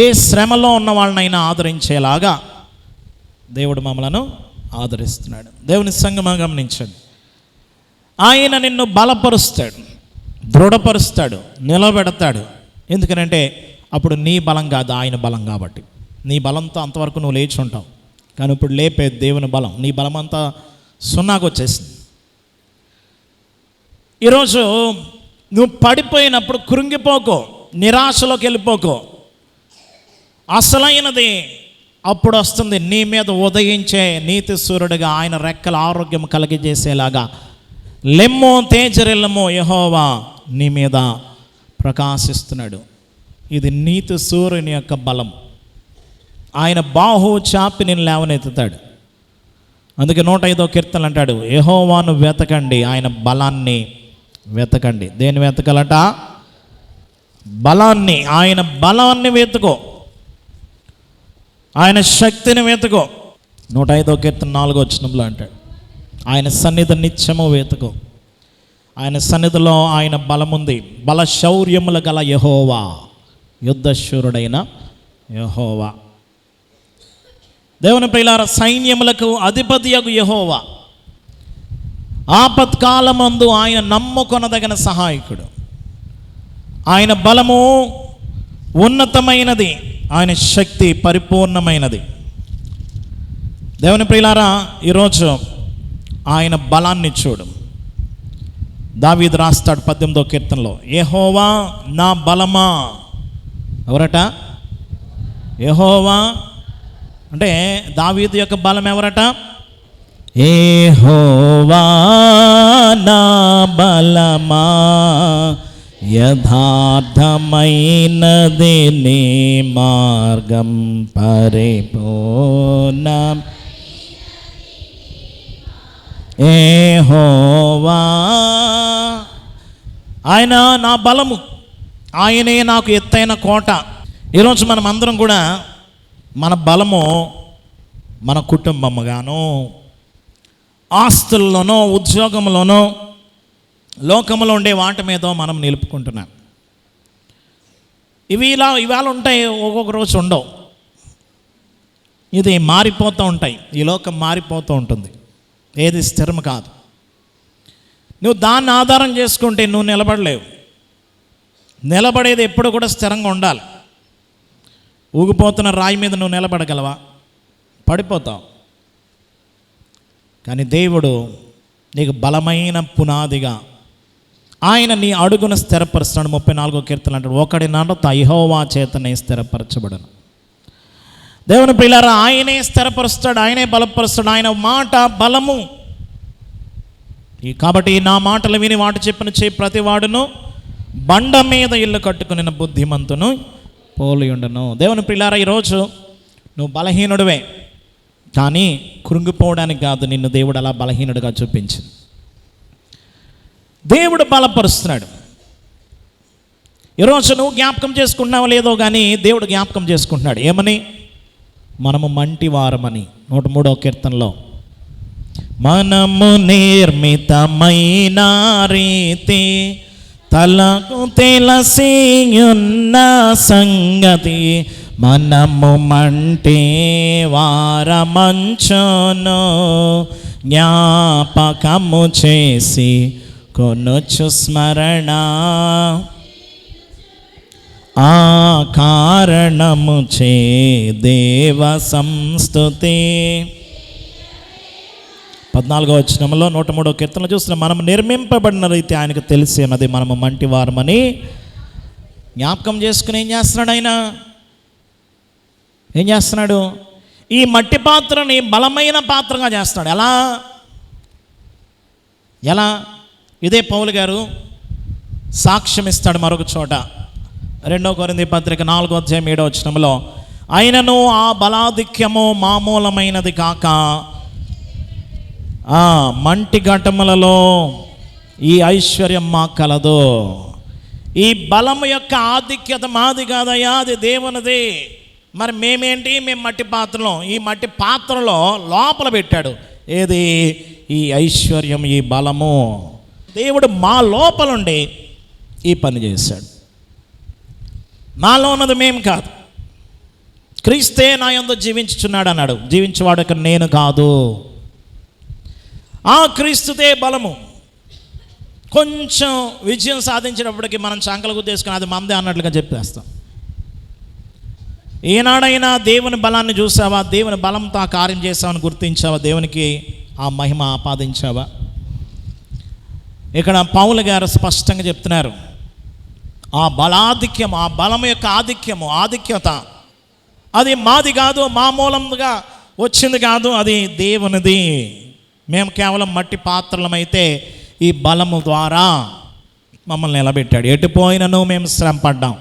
ఏ శ్రమలో ఉన్న వాళ్ళనైనా ఆదరించేలాగా దేవుడు మమ్మలను ఆదరిస్తున్నాడు. దేవుని సంగమా గమనించండి, ఆయన నిన్ను బలపరుస్తాడు, దృఢపరుస్తాడు, నిలబెడతాడు. ఎందుకనంటే అప్పుడు నీ బలం కాదు, ఆయన బలం. కాబట్టి నీ బలంతో అంతవరకు నువ్వు లేచి ఉంటావు, కానీ ఇప్పుడు లేపే దేవుని బలం. నీ బలం అంతా సున్నాకు వచ్చేసింది. ఈరోజు నువ్వు పడిపోయినప్పుడు కృంగిపోకో, నిరాశలోకి వెళ్ళిపోకో. అసలైనది అప్పుడు వస్తుంది, నీ మీద ఉదయించే నీతి సూర్యుడిగా ఆయన రెక్కల ఆరోగ్యం కలిగజేసేలాగా. లెమ్మో తేజరిల్లమో, యెహోవా నీ మీద ప్రకాశిస్తున్నాడు. ఇది నీతి సూర్యుని యొక్క బలం. ఆయన బాహు చాపి నేను లేవనెత్తుతాడు. అందుకే 105వ కీర్తన అంటాడు, యెహోవాను వెతకండి, ఆయన బలాన్ని వెతకండి. దేన్ని వెతకాలట? బలాన్ని. ఆయన బలాన్ని వెతుకో, ఆయన శక్తిని వెతుకో. 105వ కీర్తన 4వ వచనంలో అంటాడు, ఆయన సన్నిధి నిత్యము వెతుకో. ఆయన సన్నిధిలో ఆయన బలముంది. బల శౌర్యములు గల యెహోవా, యుద్ధశూరుడైన యెహోవా. దేవుని ప్రియులారా, సైన్యములకు అధిపతియగు యెహోవా, ఆపత్కాలమందు ఆయన నమ్ముకొనదగిన సహాయకుడు. ఆయన బలము ఉన్నతమైనది, ఆయన శక్తి పరిపూర్ణమైనది. దేవుని ప్రియులారా, ఈరోజు ఆయన బలాన్ని చూడు. దావీదు రాస్తాడు 18వ కీర్తనలో, యెహోవా నా బలమా. ఎవరట? యెహోవా. అంటే దావీదు యొక్క బలం ఎవరట? యెహోవా నా బలమా, యథార్థమైనది నీ మార్గం పరిపూర్ణం. యెహోవా ఆయన నా బలము, ఆయనే నాకు ఎత్తైన కోట. ఈరోజు మనం అందరం కూడా మన బలము మన కుటుంబముగాను, ఆస్తుల్లోనో, ఉద్యోగంలోనో, లోకంలో ఉండే వాటి మీద మనం నిలుపుకుంటున్నాం. ఇవాళ ఉంటాయి, ఒక్కొక్క రోజు ఉండవు. ఇది మారిపోతూ ఉంటాయి. ఈ లోకం మారిపోతూ ఉంటుంది, ఏది స్థిరం కాదు. నువ్వు దాన్ని ఆధారం చేసుకుంటే నువ్వు నిలబడలేవు. నిలబడేది ఎప్పుడు కూడా స్థిరంగా ఉండాలి. ఊగిపోతున్న రాయి మీద నువ్వు నిలబడగలవా? పడిపోతావు. కానీ దేవుడు నీకు బలమైన పునాదిగా ఆయన నీ అడుగును స్థిరపరుస్తున్నాడు. 34వ కీర్తన అంటాడు, ఒకడి నడత యెహోవా చేతనే స్థిరపరచబడను. దేవుని ప్రియులారా, ఆయనే స్థిరపరుస్తాడు, ఆయనే బలపరుస్తాడు. ఆయన మాట బలము. కాబట్టి నా మాటలు విని వాటి చెప్పిన చేయి ప్రతివాడును బండ మీద ఇల్లు కట్టుకుని బుద్ధిమంతును పోలి ఉండను. దేవుని ప్రియులారా, ఈరోజు నువ్వు బలహీనుడివే, కానీ కృంగిపోవడానికి కాదు నిన్ను దేవుడు అలా బలహీనుడిగా చూపించింది. దేవుడు బలపరుస్తున్నాడు. ఈరోజు నువ్వు జ్ఞాపకం చేసుకుంటున్నావో లేదో కానీ దేవుడు జ్ఞాపకం చేసుకుంటున్నాడు. ఏమని? మనము మంటివారమని. 103వ కీర్తనలో మనము నిర్మితమైన రీతి తలకు తెలిసియున్న సంగతి, మనము మంటే వారమంచును జ్ఞాపకము చేసి కొనుచు స్మరణ, ఆ కారణము చే దేవ సంస్తుతి. 14వ వచనంలో 103వ కీర్తనలో చూస్తున్నాం, మనం నిర్మింపబడిన రీతి ఆయనకు తెలిసి అన్నది, మనము మంటి వారమని జ్ఞాపకం చేసుకుని ఏం చేస్తున్నాడు ఆయన? ఏం చేస్తున్నాడు? ఈ మట్టి పాత్రని బలమైన పాత్రగా చేస్తున్నాడు. ఎలా? ఇదే పౌలు గారు సాక్ష్యం ఇస్తాడు మరొక చోట, 2 కొరింథీ పత్రిక 4వ అధ్యాయం 7వ వచనంలో, అయినను ఆ బలాధిక్యము మామూలమైనది కాక మంటి ఘటములలో ఈ ఐశ్వర్యం మాకు కలదు. ఈ బలము యొక్క ఆధిక్యత మాది కాదయ్యా, అది దేవునిది. మరి మేమేంటి? మేము మట్టి పాత్రలో, ఈ మట్టి పాత్రలో లోపల పెట్టాడు ఏది? ఈ ఐశ్వర్యం, ఈ బలము. దేవుడు మా లోపలుండి ఈ పని చేశాడు. నాలో ఉన్నది మేము కాదు, క్రీస్తే నా యందు జీవించుచున్నాడు అన్నాడు. జీవించేవాడు ఇక్కడ నేను కాదు, ఆ క్రీస్తుదే బలము. కొంచెం విజయం సాధించినప్పటికీ మనం చంకలు గుద్దేసుకుని అది మందే అన్నట్లుగా చెప్పేస్తాం. ఏనాడైనా దేవుని బలాన్ని చూసావా? దేవుని బలంతో ఆ కార్యం చేసావని గుర్తించావా? దేవునికి ఆ మహిమ ఆపాదించావా? ఇక్కడ పౌలు గారు స్పష్టంగా చెప్తున్నారు, ఆ బలాధిక్యం, ఆ బలం యొక్క ఆధిక్యత అది మాది కాదు, మా మూలంగా వచ్చింది కాదు, అది దేవునిది. మేము కేవలం మట్టి పాత్రలమైతే ఈ బలము ద్వారా మమ్మల్ని నిలబెట్టాడు. ఎటుపోయినను మేము శ్రమ పడ్డాం.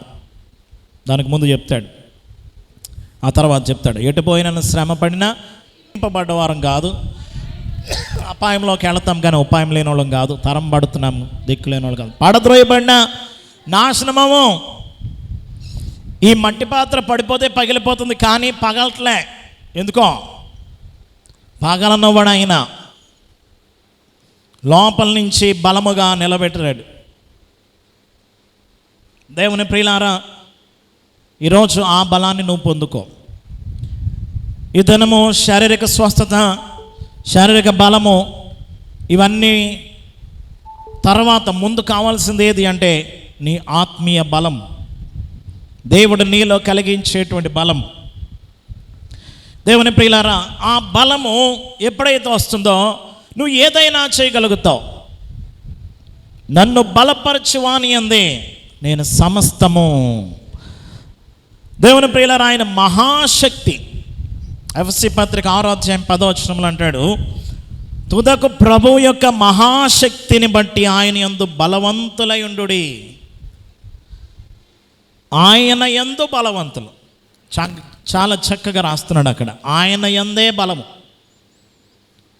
దానికి ముందు చెప్తాడు, ఆ తర్వాత చెప్తాడు, ఎటుపోయినను శ్రమ పడినా ఇంపబడ్డవారం కాదు, అపాయంలోకి వెళతాం కానీ ఉపాయం లేని వాళ్ళం కాదు, తరం పడుతున్నాము దిక్కు లేని వాళ్ళు కాదు, పడద్రోయబడినా నాశనమము. ఈ మట్టి పాత్ర పడిపోతే పగిలిపోతుంది కానీ పగలట్లే. ఎందుకో? పగలనవ్వడు ఆయన, లోపల నుంచి బలముగా నిలబెట్టాడు. దేవుని ప్రియులారా, ఈరోజు ఆ బలాన్ని నువ్వు పొందుకో. ఈ దినము శారీరక స్వస్థత, శారీరక బలము ఇవన్నీ తర్వాత, ముందు కావాల్సింది ఏది అంటే నీ ఆత్మీయ బలం, దేవుడు నీలో కలిగించేటువంటి బలం. దేవుని ప్రియులారా, ఆ బలము ఎప్పుడైతే వస్తుందో నువ్వు ఏదైనా చేయగలుగుతావు. నన్ను బలపరచువాని అందే నేను సమస్తము. దేవుని ప్రియులారా, ఆయన మహాశక్తి. ఎఫెసీ పత్రిక 6వ అధ్యాయం 10వ వచనంలో అంటాడు, తుదకు ప్రభువు యొక్క మహాశక్తిని బట్టి ఆయన యందు బలవంతులై ఉండుడి. ఆయన యందు బలవంతులు. చాలా చక్కగా రాస్తున్నాడు అక్కడ, ఆయన యందే బలము.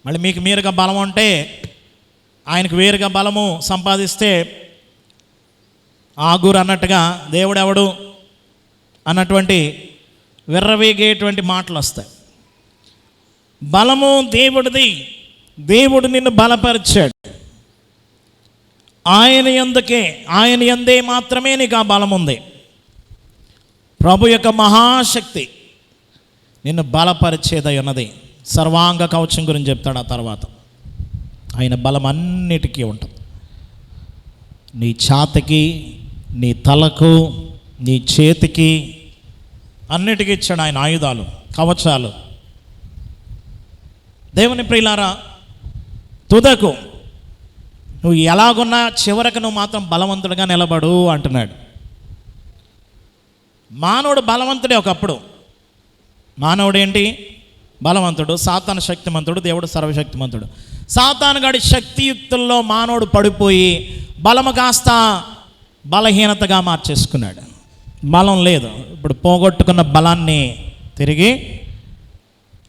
మళ్ళీ మీకు మీరుగా బలం అంటే, ఆయనకు వేరుగా బలము సంపాదిస్తే ఆగురు అన్నట్టుగా దేవుడు ఎవడు అన్నటువంటి విర్రవీగేటువంటి మాటలు వస్తాయి. బలము దేవుడిది, దేవుడు నిన్ను బలపరిచాడు. ఆయన యందే మాత్రమే నీకు ఆ బలం ఉంది. ప్రభు యొక్క మహాశక్తి నిన్ను బలపరిచేదై ఉన్నది. సర్వాంగ కవచం గురించి చెప్తాడు ఆ తర్వాత. ఆయన బలం అన్నిటికీ ఉంటుంది. నీ ఛాతకి, నీ తలకు, నీ చేతికి అన్నిటికీ ఇచ్చాడు ఆయన ఆయుధాలు, కవచాలు. దేవుని ప్రియులారా, తుదకు నువ్వు ఎలాగున్నా చివరకు నువ్వు మాత్రం బలవంతుడిగా నిలబడు అంటున్నాడు. మానవుడు బలవంతుడే ఒకప్పుడు. మానవుడు ఏంటి? బలవంతుడు. సాతాను శక్తిమంతుడు, దేవుడు సర్వశక్తిమంతుడు. సాతాను గడి శక్తియుక్తుల్లో మానవుడు పడిపోయి బలము కాస్త బలహీనతగా మార్చేసుకున్నాడు. బలం లేదు. ఇప్పుడు పోగొట్టుకున్న బలాన్ని తిరిగి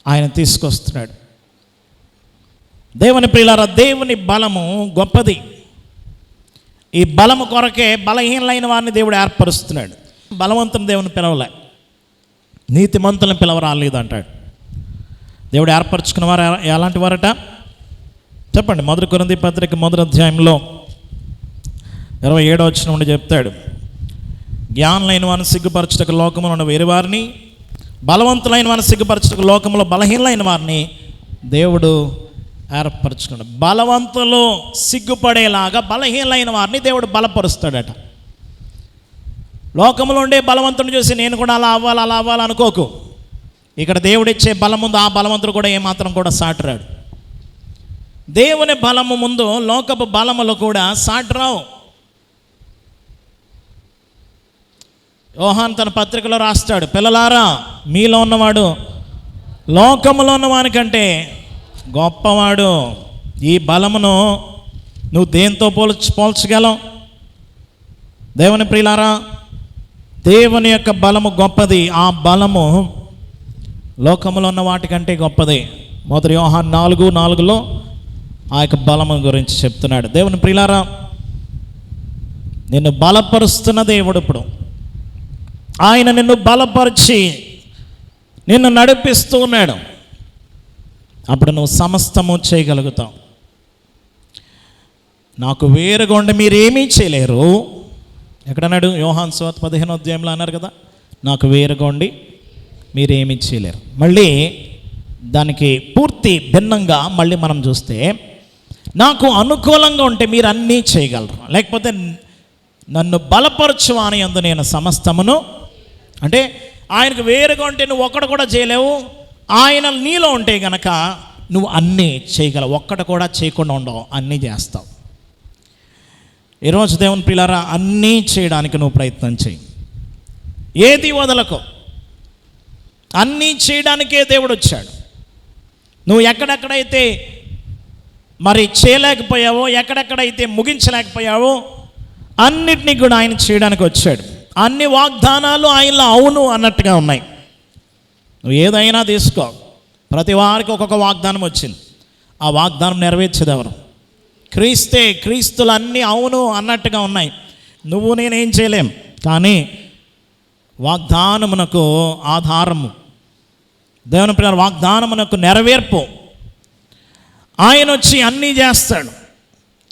ఆయన తీసుకొస్తున్నాడు. దేవుని ప్రియులారా, దేవుని బలము గొప్పది. ఈ బలము కొరకే బలహీనలైన వారిని దేవుడు ఏర్పరుస్తున్నాడు. బలవంతుని దేవుని పిలవలే, నీతిమంతులను పిలవరాలేదు అంటాడు. దేవుడు ఏర్పరచుకున్న వారు ఎలాంటి వారట? చెప్పండి. 1 కొరింథీ పత్రిక 1వ అధ్యాయంలో 27వ వచనం నుండి చెప్తాడు, జ్ఞానులైన వారిని సిగ్గుపరచుటకు లోకములో ఉన్న వేరే వారిని, బలవంతులైన వారిని సిగ్గుపరచుటకు లోకంలో బలహీనలైన వారిని దేవుడు ఏర్పరచుకున్నాడు. బలవంతులు సిగ్గుపడేలాగా బలహీనలైన వారిని దేవుడు బలపరుస్తాడట. లోకంలో ఉండే బలవంతుని చూసి నేను కూడా అలా అవ్వాలి అనుకోకు. ఇక్కడ దేవుడిచ్చే బలం ముందు ఆ బలవంతుడు కూడా ఏమాత్రం కూడా సాటిరాడు. దేవుని బలము ముందు లోకపు బలములు కూడా సాటిరావు. యోహాను తన పత్రికలో రాస్తాడు, పిల్లలారా మీలో ఉన్నవాడు లోకములో ఉన్నవానికంటే గొప్పవాడు. ఈ బలమును నువ్వు దేంతో పోల్చగలవు? దేవుని ప్రియులారా, దేవుని యొక్క బలము గొప్పది. ఆ బలము లోకములో ఉన్న వాటికంటే గొప్పది. 1 యోహాను 4:4లో ఆ యొక్క బలము గురించి చెప్తున్నాడు. దేవుని ప్రియులారా, నిన్ను బలపరుస్తున్న దేవుడు ఇప్పుడు ఆయన నిన్ను బలపరిచి నిన్ను నడిపిస్తూ ఉన్నాడు. అప్పుడు నువ్వు సమస్తము చేయగలుగుతావు. నాకు వేరుగా ఉండి మీరేమీ చేయలేరు. ఎక్కడన్నాడు? యోహాను సువార్త 15వ అధ్యాయంలో అన్నారు కదా, నాకు వేరుగా ఉండి మీరేమీ చేయలేరు. మళ్ళీ దానికి పూర్తి భిన్నంగా మళ్ళీ మనం చూస్తే, నాకు అనుకూలంగా ఉంటే మీరు అన్నీ చేయగలరు, లేకపోతే నన్ను బలపరచువాని యందు నేను సమస్తమును. అంటే ఆయనకు వేరుగా ఉంటే నువ్వు ఒక్కడు కూడా చేయలేవు. ఆయన నీలో ఉంటే గనక నువ్వు అన్నీ చేయగలవు. ఒక్కటి కూడా చేయకుండా ఉండవు, అన్నీ చేస్తావు. ఈరోజు దేవుని ప్రియులారా, అన్నీ చేయడానికి నువ్వు ప్రయత్నం చేయి. ఏది వదలకు. అన్నీ చేయడానికే దేవుడు వచ్చాడు. నువ్వు ఎక్కడెక్కడైతే మరి చేయలేకపోయావో, ఎక్కడెక్కడైతే ముగించలేకపోయావో అన్నిటినీ కూడా ఆయన చేయడానికి వచ్చాడు. అన్ని వాగ్దానాలు ఆయనలో అవును అన్నట్టుగా ఉన్నాయి. నువ్వు ఏదైనా తీసుకో, ప్రతి వారికి ఒక్కొక్క వాగ్దానం వచ్చింది. ఆ వాగ్దానం నెరవేర్చేది ఎవరు? క్రీస్తే. క్రీస్తులు అన్నీ అవును అన్నట్టుగా ఉన్నాయి. నువ్వు నేనేం చేయలేం, కానీ వాగ్దానమునకు ఆధారము దేవుని ప్రియ వాగ్దానమునకు నెరవేర్పు ఆయన వచ్చి అన్నీ చేస్తాడు.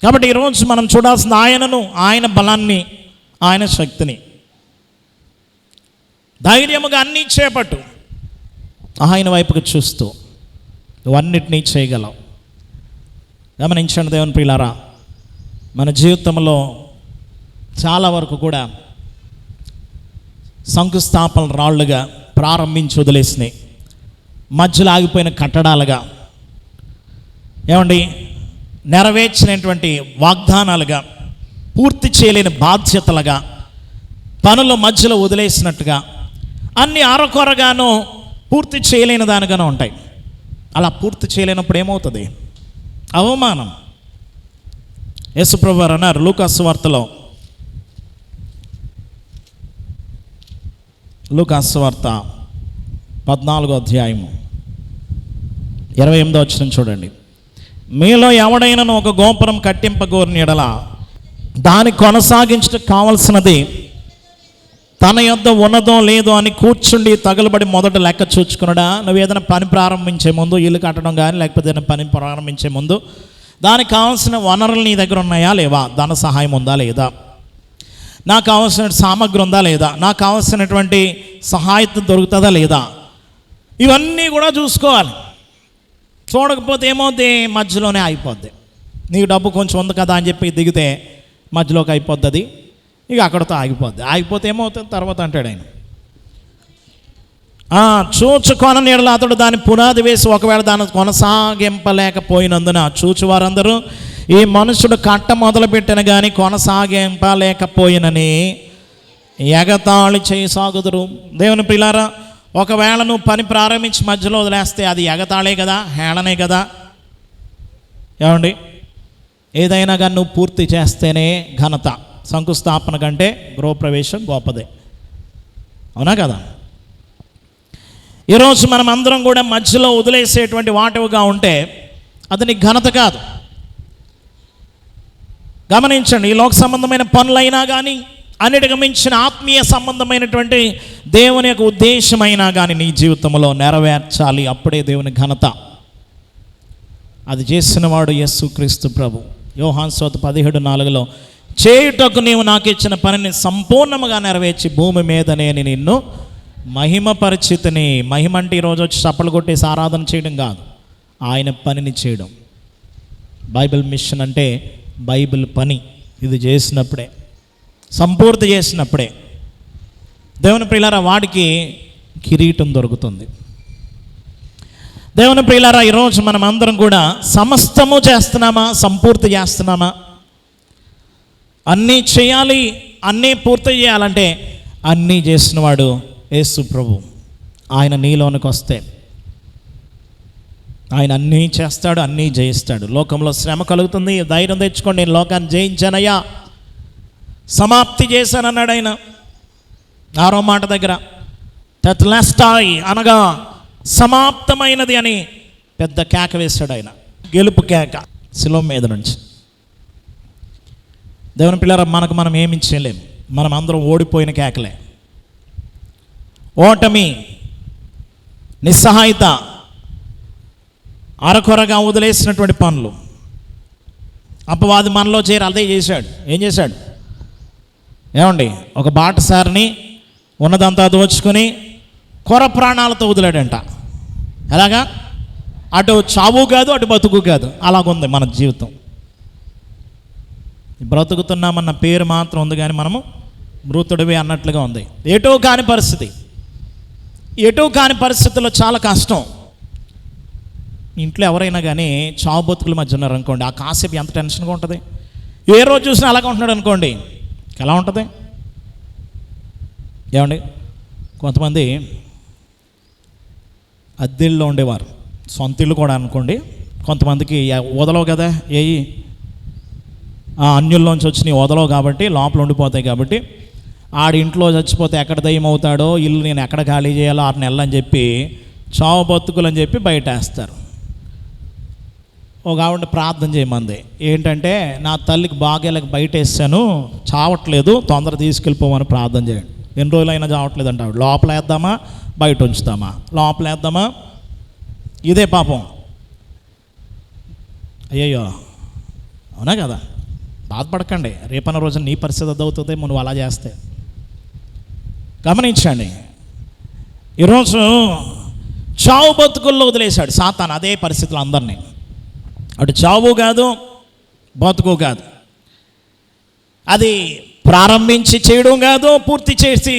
కాబట్టి ఈరోజు మనం చూడాల్సిన ఆయనను, ఆయన బలాన్ని, ఆయన శక్తిని. ధైర్యముగా అన్నీ చేపట్టు. ఆయన వైపుకు చూస్తూ నువ్వన్నిటినీ చేయగలవు. గమనించండి దేవుని ప్రియులారా, మన జీవితంలో చాలా వరకు కూడా శంకుస్థాపన రాళ్ళుగా ప్రారంభించి వదిలేసినాయి, మధ్యలో ఆగిపోయిన కట్టడాలుగా, ఏమండి నెరవేర్చినటువంటి వాగ్దానాలుగా, పూర్తి చేయలేని బాధ్యతలుగా, పనుల మధ్యలో వదిలేసినట్టుగా, అన్ని అరకొరగానో పూర్తి చేయలేని దానిగానో ఉంటాయి. అలా పూర్తి చేయలేనప్పుడు ఏమవుతుంది? అవమానం. యేసుప్రభువారు అన్నారు లూకాసు వార్తలో, లూకాసు వార్త 14వ అధ్యాయము 28వ వచనం చూడండి. మీలో ఎవడైనాను ఒక గోపురం కట్టింపగోరిన యెడల దాన్ని కొనసాగించడానికి కావలసినది తన యొద్ద ఉన్నదో లేదో అని కూర్చుండి తగులబడి మొదట లెక్క చూచుకున్నాడా? నువ్వు ఏదైనా పని ప్రారంభించే ముందు, ఇల్లు కట్టడం కానీ లేకపోతే ఏదైనా పని ప్రారంభించే ముందు దానికి కావాల్సిన వనరులు నీ దగ్గర ఉన్నాయా లేవా? ధన సహాయం ఉందా లేదా? నాకు కావాల్సిన సామగ్రి ఉందా లేదా? నాకు కావాల్సినటువంటి సహాయం దొరుకుతుందా లేదా? ఇవన్నీ కూడా చూసుకోవాలి. చూడకపోతే ఏమవుద్ది? మధ్యలోనే అయిపోద్ది. నీకు డబ్బు కొంచెం ఉంది కదా అని చెప్పి దిగితే మధ్యలోకి అయిపోద్ది, ఇక అక్కడితో ఆగిపోద్ది. ఆగిపోతే ఏమవుతుంది? తర్వాత అంటాడు ఆయన, చూచుకొన నీడలో అతడు దాన్ని పునాది వేసి ఒకవేళ దాన్ని కొనసాగింపలేకపోయినందున చూచువారందరూ ఈ మనుషుడు కట్ట మొదలుపెట్టిన కానీ కొనసాగింపలేకపోయినని ఎగతాళి చేయసాగుదురు. దేవుని ప్రియులారా, ఒకవేళ నువ్వు పని ప్రారంభించి మధ్యలో వదిలేస్తే అది ఎగతాళే కదా, హేళనే కదా. ఏమండి, ఏదైనా కానీ నువ్వు పూర్తి చేస్తేనే ఘనత. శంకుస్థాపన కంటే గృహప్రవేశం గొప్పదే, అవునా కదా? ఈరోజు మనం అందరం కూడా మధ్యలో వదిలేసేటువంటి వాటివిగా ఉంటే అది నీ ఘనత కాదు. గమనించండి, ఈ లోక సంబంధమైన పనులైనా కానీ, అన్నిటికి మించిన ఆత్మీయ సంబంధమైనటువంటి దేవుని యొక్క ఉద్దేశమైనా కానీ నీ జీవితంలో నెరవేర్చాలి. అప్పుడే దేవుని ఘనత. అది చేసినవాడు యేసుక్రీస్తు ప్రభు. యోహాను సువార్త 17:4 చేయుటకు నీవు నాకు ఇచ్చిన పనిని సంపూర్ణముగా నెరవేర్చి భూమి మీద నేను నిన్ను మహిమపరిచితిని. మహిమ అంటే ఈరోజు వచ్చి చప్పలు కొట్టేసి ఆరాధన చేయడం కాదు, ఆయన పనిని చేయడం. బైబిల్ మిషన్ అంటే బైబిల్ పని. ఇది చేసినప్పుడే, సంపూర్తి చేసినప్పుడే దేవుని ప్రియులారా వాడికి కిరీటం దొరుకుతుంది. దేవుని ప్రియులారా ఈరోజు మనం అందరం కూడా సమస్తము చేస్తున్నామా? సంపూర్తి చేస్తున్నామా? అన్నీ చేయాలి, అన్నీ పూర్తి చేయాలంటే అన్నీ చేసినవాడు యేసు ప్రభు. ఆయన నీలోనికి వస్తే ఆయన అన్నీ చేస్తాడు, అన్నీ జయిస్తాడు. లోకంలో శ్రమ కలుగుతుంది, ధైర్యం తెచ్చుకోండి, నేను లోకాన్ని జయించానయ్యా, సమాప్తి చేశానన్నాడు ఆయన 6వ మాట దగ్గర. తెత్లెస్టాయ్ అనగా సమాప్తమైనది అని పెద్ద కేక వేశాడు ఆయన, గెలుపు కేక శిలువ మీద నుంచి. దేవుని పిల్లరా మనం ఏమి చేయలేము, మనం అందరం ఓడిపోయిన కేకలే. ఓటమి, నిస్సహాయత, అరకొరగా వదిలేసినటువంటి పనులు. అపవాది మనలో చేరి అదే చేశాడు. ఏం చేశాడు? ఏమండి, ఒక బాటసారిని ఉన్నదంతా దోచుకొని కొర ప్రాణాలతో వదిలాడంట. ఎలాగా? అటు చావు కాదు, అటు బతుకు కాదు, అలాగుంది మన జీవితం. బ్రతుకుతున్నామన్న పేరు మాత్రం ఉంది, కానీ మనము మృతుడివి అన్నట్లుగా ఉంది. ఎటో కాని పరిస్థితి, ఎటో కాని పరిస్థితుల్లో చాలా కష్టం. ఇంట్లో ఎవరైనా కానీ చావు బతుకుల మధ్య ఉన్నారనుకోండి, ఆ కాసేపు ఎంత టెన్షన్గా ఉంటుంది. ఏ రోజు చూసినా అలాగే ఉంటున్నాడు అనుకోండి, ఎలా ఉంటుంది? ఏమండి, కొంతమంది అద్దెల్లో ఉండేవారు, సొంత ఇల్లు కూడా అనుకోండి. కొంతమందికి వదలవు కదా, అన్యుల్లోంచి వచ్చినాయి వదలవు కాబట్టి లోపల ఉండిపోతాయి. కాబట్టి ఆడింట్లో చచ్చిపోతే ఎక్కడ దయ్యం అవుతాడో, ఇల్లు నేను ఎక్కడ ఖాళీ చేయాలో 6 నెలలు అని చెప్పి చావు బతుకులు అని చెప్పి బయట వేస్తారు. ఒక ఆవిడ ప్రార్థన చేయమంది, ఏంటంటే నా తల్లికి బాగేళ్ళకి బయట వేసాను, చావట్లేదు, తొందర తీసుకెళ్ళిపోమని ప్రార్థన చేయండి. ఎన్ని రోజులైనా చావట్లేదు అంటే ఆవిడ. లోపల వేద్దామా, బయట ఉంచుతామా? లోపల వేద్దామా? ఇదే పాపం. అయ్యయ్యో, అవునా కదా? బాధపడకండి, రేపన్న రోజున నీ పరిస్థితి అదవుతుంది నువ్వు అలా చేస్తే. గమనించండి, ఈరోజు చావు బతుకుల్లో వదిలేశాడు సాతాను అదే పరిస్థితులు అందరినీ. అటు చావు కాదు, బతుకు కాదు, అది ప్రారంభించి చేయడం కాదు, పూర్తి చేసి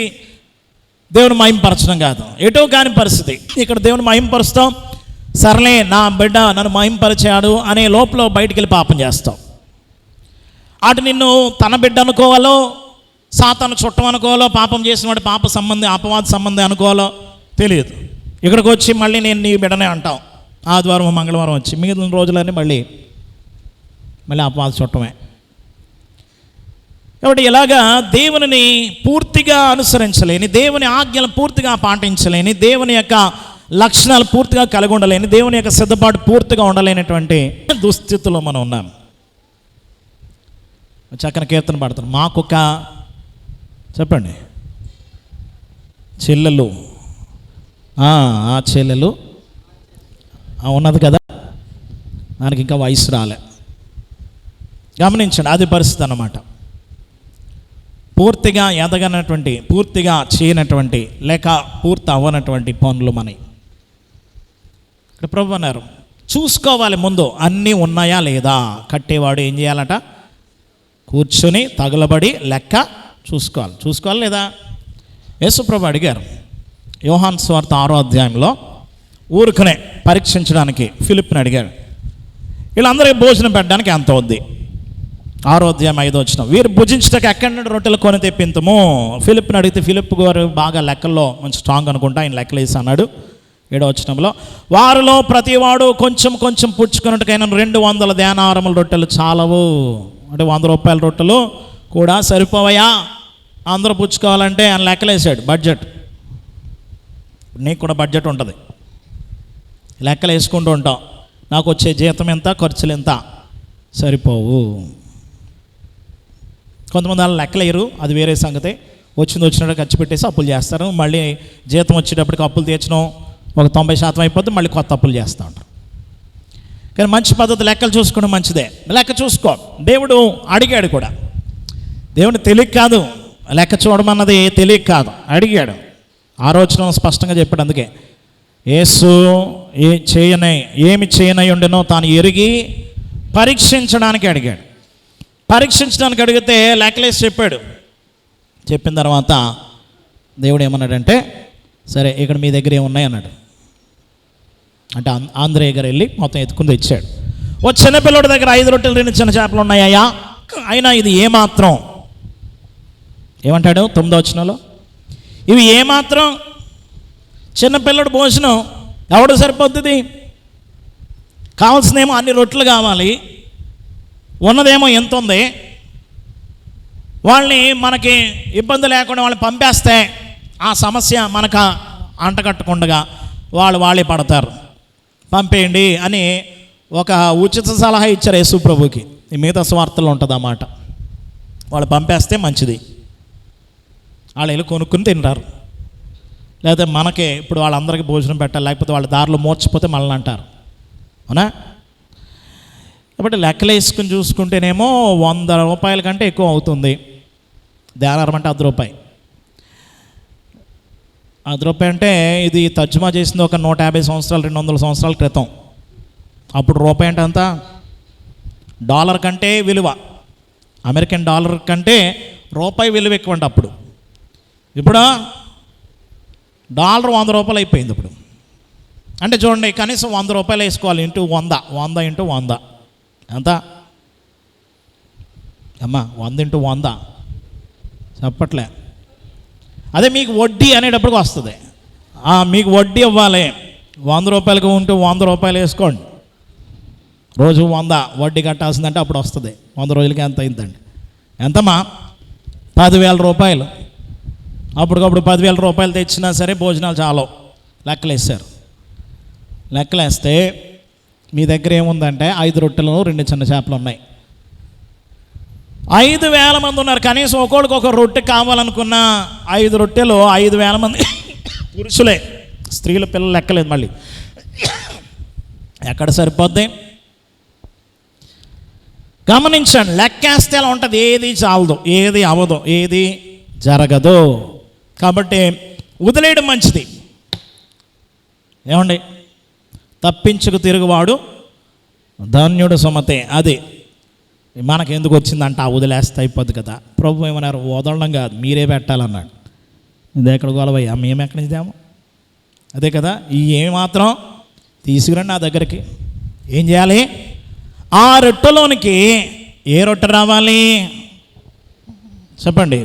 దేవుని మహింపరచడం కాదు, ఎటో కాని పరిస్థితి. ఇక్కడ దేవుని మహింపరుస్తాం, సర్లే నా బిడ్డ నన్ను మహింపరిచాడు అనే లోపల బయటికి వెళ్ళి పాపం చేస్తాం. అటు నిన్ను తన బిడ్డ అనుకోవాలో, సాతాను చుట్టం అనుకోవాలో, పాపం చేసిన వాడు పాప సంబంధి, అపవాద సంబంధి అనుకోవాలో తెలియదు. ఇక్కడికి వచ్చి మళ్ళీ నేను నీ బిడ్డనే అంటాం. ఆదివారం మంగళవారం వచ్చి మిగిలిన రోజులన్నీ మళ్ళీ అపవాద చుట్టమే. కాబట్టి ఇలాగా దేవునిని పూర్తిగా అనుసరించలేని, దేవుని ఆజ్ఞలు పూర్తిగా పాటించలేని, దేవుని యొక్క లక్షణాలు పూర్తిగా కలిగి ఉండలేని, దేవుని యొక్క సిద్ధపాటు పూర్తిగా ఉండలేనటువంటి దుస్థితిలో మనం ఉన్నాం. చక్కని కీర్తన పాడుతాను. మాకొక చెప్పండి చెల్లెలు, ఆ చెల్లెలు ఉన్నది కదా, దానికి ఇంకా వయసు రాలే. గమనించండి, అది పరిస్థితి అన్నమాట. పూర్తిగా ఎదగనటువంటి, పూర్తిగా చేయనటువంటి, లేక పూర్తి అవ్వనటువంటి పనులు మనవి. ఇక్కడ ప్రభు అన్నారు, చూసుకోవాలి ముందు అన్నీ ఉన్నాయా లేదా. కట్టేవాడు ఏం చేయాలట? కూర్చొని తగలబడి లెక్క చూసుకోవాలి లేదా. యేసు ప్రభు అడిగారు యోహాను సువార్త 6వ అధ్యాయంలో, ఊరుకునే పరీక్షించడానికి ఫిలిప్ని అడిగాడు, వీళ్ళందరికీ భోజనం పెట్టడానికి ఎంత అవుద్ది? 6వ అధ్యాయం 5వ వచనం, వీరు భుజించడానికి ఎక్కడి నుండి రొట్టెలు కొని తెప్పింతము. ఫిలిప్ని అడిగితే ఫిలిప్ గారు బాగా లెక్కల్లో మంచి స్ట్రాంగ్ అనుకుంటా, ఆయన లెక్కలు వేసి అన్నాడు 7వ వచనంలో, వారిలో ప్రతివాడు కొంచెం కొంచెం పుచ్చుకున్నట్టుకైనా 200 దేనారముల రొట్టెలు చాలవు. అంటే 100 రూపాయల రొట్టెలు కూడా సరిపోవయా అందరూ పుచ్చుకోవాలంటే ఆయన లెక్కలేసాడు. బడ్జెట్, నీకు కూడా బడ్జెట్ ఉంటుంది, లెక్కలు వేసుకుంటూ ఉంటాం. నాకు వచ్చే జీతం ఎంత, ఖర్చులు ఎంత, సరిపోవు. కొంతమంది అలా లెక్కలు వేయరు, అది వేరే సంగతి. వచ్చినట్టు ఖర్చు పెట్టేసి అప్పులు చేస్తారు. మళ్ళీ జీతం వచ్చేటప్పటికి అప్పులు తీర్చడం ఒక 90% అయిపోతే మళ్ళీ కొత్త అప్పులు చేస్తూ ఉంటారు. కానీ మంచి పద్ధతి లెక్కలు చూసుకోవడం మంచిదే. లెక్క చూసుకో. దేవుడు అడిగాడు కూడా. దేవుడు తెలియక కాదు, లెక్క చూడమన్నది తెలియక కాదు, అడిగాడు. ఆలోచన స్పష్టంగా చెప్పాడు. అందుకే యేసు ఏమి చేయనై ఉండెనో తాను ఎరిగి పరీక్షించడానికి అడిగాడు. పరీక్షించడానికి అడిగితే లెక్కలేసి చెప్పాడు. చెప్పిన తర్వాత దేవుడు ఏమన్నాడంటే, సరే ఇక్కడ మీ దగ్గర ఏమున్నాయి అన్నాడు. అంటే ఆంధ్రేయ గారు వెళ్ళి మొత్తం ఎత్తుకుని తెచ్చాడు. ఓ చిన్నపిల్లడి దగ్గర 5 రొట్టెలు 2 చిన్న చేపలు ఉన్నాయా, అయినా ఇది ఏమాత్రం, ఏమంటాడు 9వ వచనంలో, ఇవి ఏమాత్రం చిన్నపిల్లడు భోజనం ఎవడు సరిపోతుంది? కావాల్సినేమో అన్ని రొట్టెలు కావాలి, ఉన్నదేమో ఎంత ఉంది. వాళ్ళని మనకి ఇబ్బంది లేకుండా వాళ్ళని పంపేస్తే ఆ సమస్య మనకు అంటకట్టకుండా వాళ్ళే పడతారు, పంపేయండి అని ఒక ఉచిత సలహా ఇచ్చారు యేసు ప్రభుకి. ఈ మిగతా స్వార్థలో ఉంటుంది అన్నమాట. వాళ్ళు పంపేస్తే మంచిది, వాళ్ళు వెళ్ళి కొనుక్కుని తింటారు. లేకపోతే మనకే ఇప్పుడు వాళ్ళందరికీ భోజనం పెట్టాలి, లేకపోతే వాళ్ళ దారిలో మోర్చిపోతే మనల్ని అంటారు, అవునా? కాబట్టి లెక్కలు వేసుకుని చూసుకుంటేనేమో 100 రూపాయల కంటే ఎక్కువ అవుతుంది. దేనారం అంటే ₹10. ₹10 అంటే ఇది తర్జుమా చేసింది ఒక 150 సంవత్సరాలు 200 సంవత్సరాల క్రితం. అప్పుడు రూపాయి అంటే అంత డాలర్ కంటే విలువ, అమెరికన్ డాలర్ కంటే రూపాయి విలువ ఎక్కువ అంటే అప్పుడు. ఇప్పుడు డాలర్ ₹100 అయిపోయింది ఇప్పుడు. అంటే చూడండి, కనీసం ₹100 వేసుకోవాలి, ఇంటూ 100, 100 ఇంటూ 100 ఎంత అమ్మా? 100 ఇంటూ 100 చెప్పట్లే. అదే మీకు వడ్డీ అనేటప్పటికి వస్తుంది. మీకు వడ్డీ ఇవ్వాలి, ₹100 ఉంటూ ₹100 వేసుకోండి, రోజు 100 వడ్డీ కట్టాల్సిందంటే అప్పుడు వస్తుంది. 100 రోజులకి ఎంత అయిందండి? ఎంతమ్మా? ₹10,000. అప్పటికప్పుడు ₹10,000 తెచ్చినా సరే భోజనాలు చాలు. లెక్కలేసారు. లెక్కలేస్తే మీ దగ్గర ఏముందంటే 5 రొట్టెలు 2 చిన్న చేపలు ఉన్నాయి. 5,000 మంది ఉన్నారు. కనీసం ఒక్కొక్కడికి ఒక రొట్టె కావాలనుకున్న 5 రొట్టెలు 5,000 మంది పురుషులే, స్త్రీలు పిల్లలు లెక్కలేదు. మళ్ళీ ఎక్కడ సరిపోద్ది? గమనించండి, లెక్కేస్తే ఎలా ఉంటుంది, ఏది చాలదు, ఏది అవదు, ఏది జరగదు. కాబట్టి వదిలేయడం మంచిది. ఏమండి? తప్పించుకు తిరుగువాడు ధన్యుడు సుమతే. అది మనకెందుకు వచ్చిందంట, వదిలేస్తే అయిపోద్ది కదా. ప్రభు ఏమన్నారు, వదలడం కాదు, మీరే పెట్టాలన్నాడు. ఇది ఎక్కడ గొలవయ్యా, మేము ఎక్కడి నుంచి తేమో? అదే కదా. ఈ ఏమాత్రం తీసుకురండి నా దగ్గరికి. ఏం చేయాలి? ఆ రొట్టెలోనికి ఏ రొట్టె రావాలి చెప్పండి?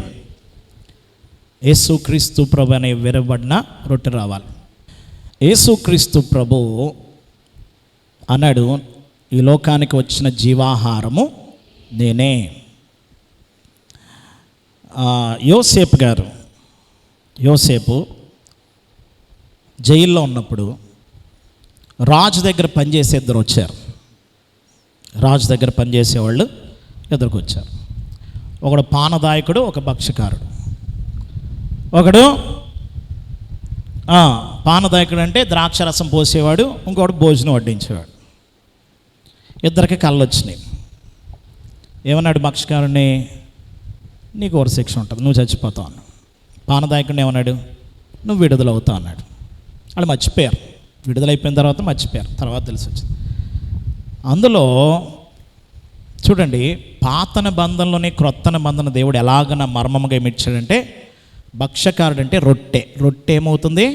యేసుక్రీస్తు ప్రభు అనే విరవబడిన రొట్టె రావాలి. యేసుక్రీస్తు ప్రభు అన్నాడు, ఈ లోకానికి వచ్చిన జీవాహారము నేనే. యోసేపు జైల్లో ఉన్నప్పుడు రాజు దగ్గర పనిచేసే 2 వచ్చారు. రాజు దగ్గర పనిచేసేవాళ్ళు 2 వచ్చారు. ఒకడు పానదాయకుడు, ఒక భక్ష్యకారుడు. ఒకడు పానదాయకుడు అంటే ద్రాక్షరసం పోసేవాడు, ఇంకొకడు భోజనం వడ్డించేవాడు. 2కి కళ్ళు వచ్చినాయి. ఏమన్నాడు భక్ష్యకారుడిని, నీకు ఒక శిక్ష ఉంటుంది, నువ్వు చచ్చిపోతావు అన్నాడు. పానదాయకుడిని ఏమన్నాడు, నువ్వు విడుదలవుతావు అన్నాడు. వాళ్ళు మర్చిపోయారు. విడుదలైపోయిన తర్వాత మర్చిపోయారు, తర్వాత తెలిసి వచ్చింది. అందులో చూడండి, పాత నిబంధనలోనే క్రొత్త నిబంధన దేవుడు ఎలాగ మర్మముగా ఏమిచ్చాడంటే, భక్ష్యకారుడు అంటే రొట్టె ఏమవుతుంది,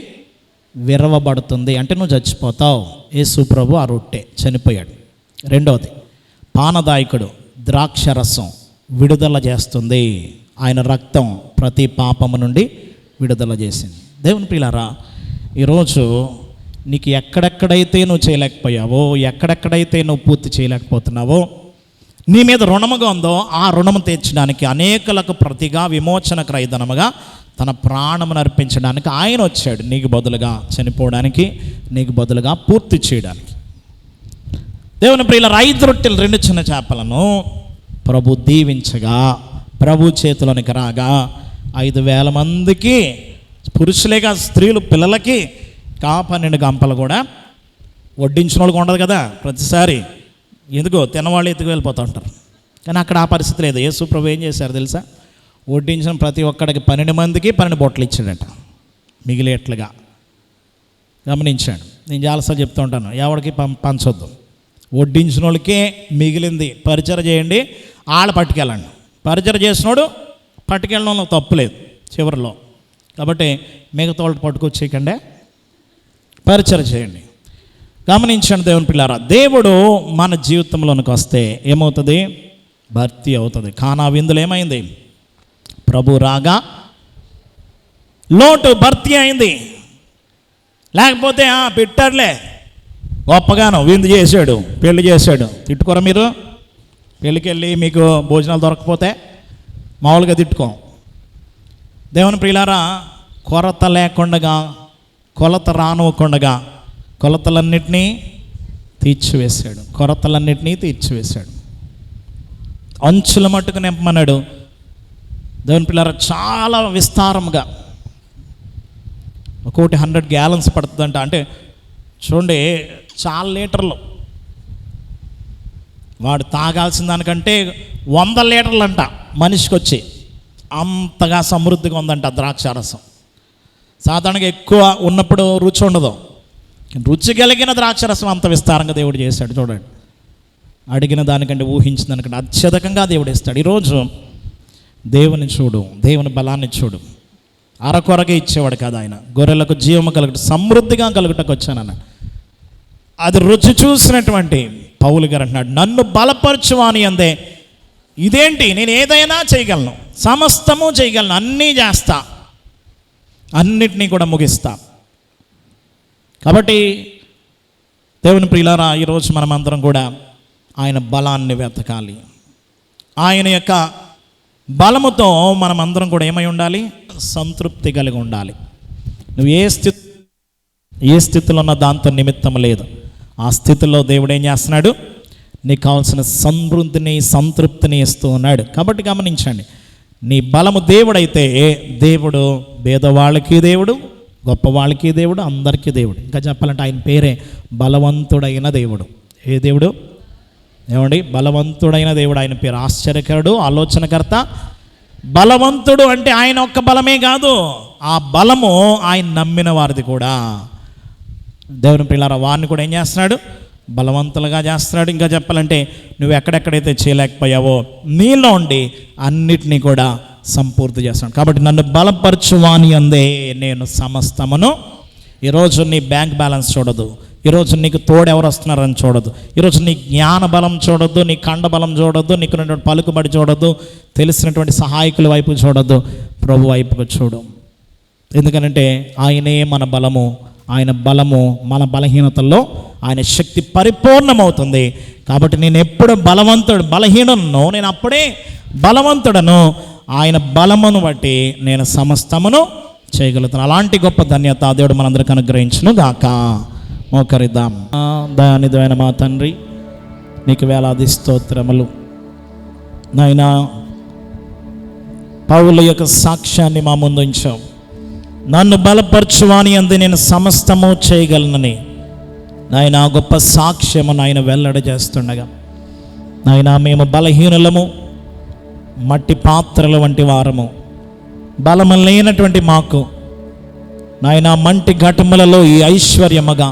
విరవబడుతుంది, అంటే నువ్వు చచ్చిపోతావు. యేసు ప్రభు ఆ రొట్టె, చనిపోయాడు. 2వది పానదాయకుడు, ద్రాక్షరసం విడుదల చేస్తుంది. ఆయన రక్తం ప్రతి పాపము నుండి విడుదల చేసింది. దేవుని ప్రియులారా, ఈరోజు నీకు ఎక్కడెక్కడైతే నువ్వు చేయలేకపోయావో, ఎక్కడెక్కడైతే నువ్వు పూర్తి చేయలేకపోతున్నావో, నీ మీద రుణముగా ఉందో ఆ రుణము తీర్చడానికి, అనేకులకు ప్రతిగా విమోచన క్రయధనముగా తన ప్రాణమును అర్పించడానికి ఆయన వచ్చాడు. నీకు బదులుగా చనిపోవడానికి, నీకు బదులుగా పూర్తి చేయడానికి. దేవుని ప్రియుల 5 రొట్టెలు 2 చిన్న చేపలను ప్రభు దీవించగా, ప్రభు చేతిలోనికి రాగా 5,000 మందికి, పురుషులేగా స్త్రీలు పిల్లలకి 12 గంపలు కూడా వడ్డించిన వాళ్ళకి ఉండదు కదా ప్రతిసారి, ఎందుకో తినవాళ్ళు ఎత్తుకు వెళ్ళిపోతూ ఉంటారు. కానీ అక్కడ ఆ పరిస్థితి లేదు. యేసు ప్రభు ఏం చేశారు తెలుసా? వడ్డించిన ప్రతి ఒక్కడికి 12 మందికి 12 బొట్టలు ఇచ్చాడట, మిగిలేట్లుగా. గమనించాడు. నేను చాలాసార్లు చెప్తూ ఉంటాను, ఎవరికి పంచొద్దు. వడ్డించిన వాళ్ళకే మిగిలింది పరిచయం చేయండి, ఆళ్ళ పట్టుకెళ్ళండి. పరిచయం చేసినోడు పట్టుకెళ్ళడంలో తప్పులేదు చివరిలో. కాబట్టి మిగతా వాళ్ళు పట్టుకొచ్చేయకండి, పరిచయం చేయండి. గమనించండి దేవుని పిల్లారా, దేవుడు మన జీవితంలోనికి వస్తే ఏమవుతుంది? భర్తీ అవుతుంది. కానా విందులో ఏమైంది? ప్రభు రాగా లోటు భర్తీ అయింది. లేకపోతే పెట్టాడులే గొప్పగాను విందు చేశాడు, పెళ్లి చేశాడు, తిట్టుకోరా మీరు? పెళ్ళికి వెళ్ళి మీకు భోజనాలు దొరకకపోతే మామూలుగా తిట్టుకోం. దేవుని ప్రియులారా, కొరత లేకుండగా, కొలత రానివ్వకుండగా కొలతలన్నిటినీ తీర్చివేశాడు. కొరతలన్నిటినీ తీర్చివేశాడు. అంచుల మట్టుకు నింపమన్నాడు. దేవుని పిల్లరా, చాలా విస్తారంగా. ఒక్కోటి 100 గ్యాలన్స్ పడుతుందంట. అంటే చూడండి, చాలా లీటర్లు. వాడు తాగాల్సిన దానికంటే 100 లీటర్లు అంట మనిషికి వచ్చి. అంతగా సమృద్ధిగా ఉందంట ద్రాక్షారసం. సాధారణంగా ఎక్కువ ఉన్నప్పుడు రుచి ఉండదు, రుచి కలిగిన ద్రాక్షరసం అంత విస్తారంగా దేవుడు చేశాడు. చూడండి, అడిగిన దానికంటే ఊహించిన దానికంటే అత్యధికంగా దేవుడు ఇస్తాడు. ఈరోజు దేవుని చూడు, దేవుని బలాన్ని చూడు. అరకొరగా ఇచ్చేవాడు కాదు ఆయన. గొర్రెలకు జీవము కలుగుట, సమృద్ధిగా కలుగుటకు వచ్చానన్న అది రుచి చూసినటువంటి పౌలు గారు అంటున్నాడు, నన్ను బలపరచువాని అందే. ఇదేంటి, నేను ఏదైనా చేయగలను, సమస్తము చేయగలను, అన్నీ చేస్తా, అన్నిటినీ కూడా ముగిస్తా. కాబట్టి దేవుని ప్రియులారా, ఈరోజు మనమందరం కూడా ఆయన బలాన్ని వెతకాలి. ఆయన యొక్క బలముతో మనమందరం కూడా ఏమై ఉండాలి? సంతృప్తి కలిగి ఉండాలి. నువ్వు ఏ స్థితిలో ఉన్న దాంతో నిమిత్తం లేదు. ఆ స్థితిలో దేవుడు ఏం చేస్తున్నాడు? నీకు కావాల్సిన సమృద్ధిని, సంతృప్తిని ఇస్తూ ఉన్నాడు. కాబట్టి గమనించండి, నీ బలము దేవుడైతే దేవుడు పేదవాళ్ళకి దేవుడు, గొప్పవాళ్ళకి దేవుడు, అందరికీ దేవుడు. ఇంకా చెప్పాలంటే ఆయన పేరే బలవంతుడైన దేవుడు. ఏ దేవుడు? ఏమండి? బలవంతుడైన దేవుడు. ఆయన పేరు ఆశ్చర్యకరుడు, ఆలోచనకర్త. బలవంతుడు అంటే ఆయన ఒక్క బలమే కాదు, ఆ బలము ఆయన నమ్మిన వారిది కూడా. దేవుని పిల్లల వారిని కూడా ఏం చేస్తున్నాడు? బలవంతులుగా చేస్తున్నాడు. ఇంకా చెప్పాలంటే నువ్వు ఎక్కడెక్కడైతే చేయలేకపోయావో నీలో ఉండి అన్నిటినీ కూడా సంపూర్తి చేస్తున్నాడు. కాబట్టి నన్ను బలపరచువాని అందే నేను సమస్తమును. ఈరోజు నీ బ్యాంక్ బ్యాలెన్స్ చూడదు, ఈరోజు నీకు తోడు ఎవరు వస్తున్నారని చూడదు, ఈరోజు నీ జ్ఞాన బలం చూడొద్దు, నీ కండ బలం చూడొద్దు, నీకు పలుకుబడి చూడొద్దు, తెలిసినటువంటి సహాయకుల వైపు చూడొద్దు, ప్రభు వైపుకు చూడు. ఎందుకనంటే ఆయనే మన బలము. ఆయన బలము మన బలహీనతల్లో ఆయన శక్తి పరిపూర్ణమవుతుంది. కాబట్టి నేను ఎప్పుడు బలహీనను, నేను అప్పుడే బలవంతుడను. ఆయన బలమును బట్టి నేను సమస్తమును చేయగలుగుతాను. అలాంటి గొప్ప ధన్యత దేవుడు మనందరికీ అనుగ్రహించును గాక. మోకరిద్దాం. దయానిధమైన మా తండ్రి, నీకు వేలాది స్తోత్రములు నాయనా. పౌలు యొక్క సాక్ష్యాన్ని మా ముందు ఉంచావు. నన్ను బలపరచువాని అంది నేను సమస్తము చేయగలనని నాయన గొప్ప సాక్ష్యము నాయన వెల్లడి చేస్తుండగా, నాయన మేము బలహీనులము, మట్టి పాత్రల వంటి వారము, బలము లేనటువంటి మాకు నాయన మంటి ఘటములలో ఈ ఐశ్వర్యముగా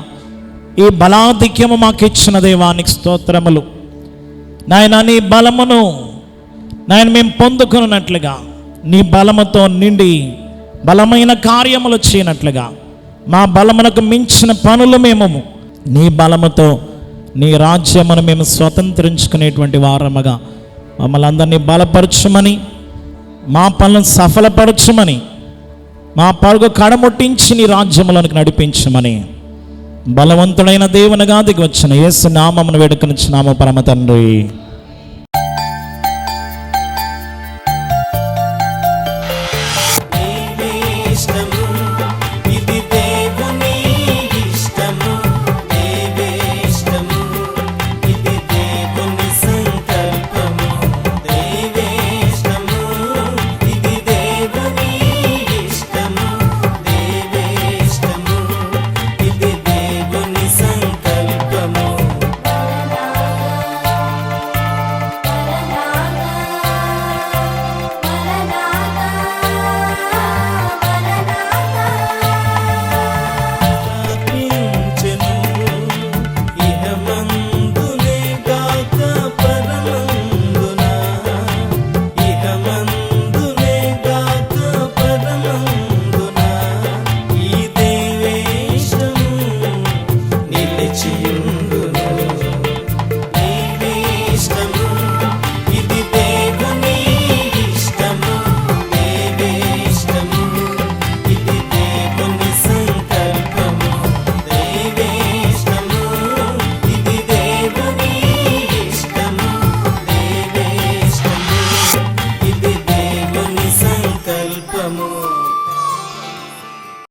ఈ బలాధిక్యము మాకు ఇచ్చిన దేవానికి స్తోత్రములు. నాయన నీ బలమును నాయన మేము పొందుకున్నట్లుగా, నీ బలముతో నిండి బలమైన కార్యములు చేయనట్లుగా, మా బలమునకు మించిన పనులు మేము నీ బలముతో నీ రాజ్యమును మేము స్వతంత్రించుకునేటువంటి వారముగా మమ్మల్ని అందరినీ బలపరచుమని, మా పనులను సఫలపరచుమని, మా పరుగు కడముట్టించి నీ రాజ్యములోనికి నడిపించమని బలవంతుడైన దేవునిగా దిగి వచ్చిన యేసు నామమును వేడుకొనుచున్నాము పరమ తండ్రి. యేసు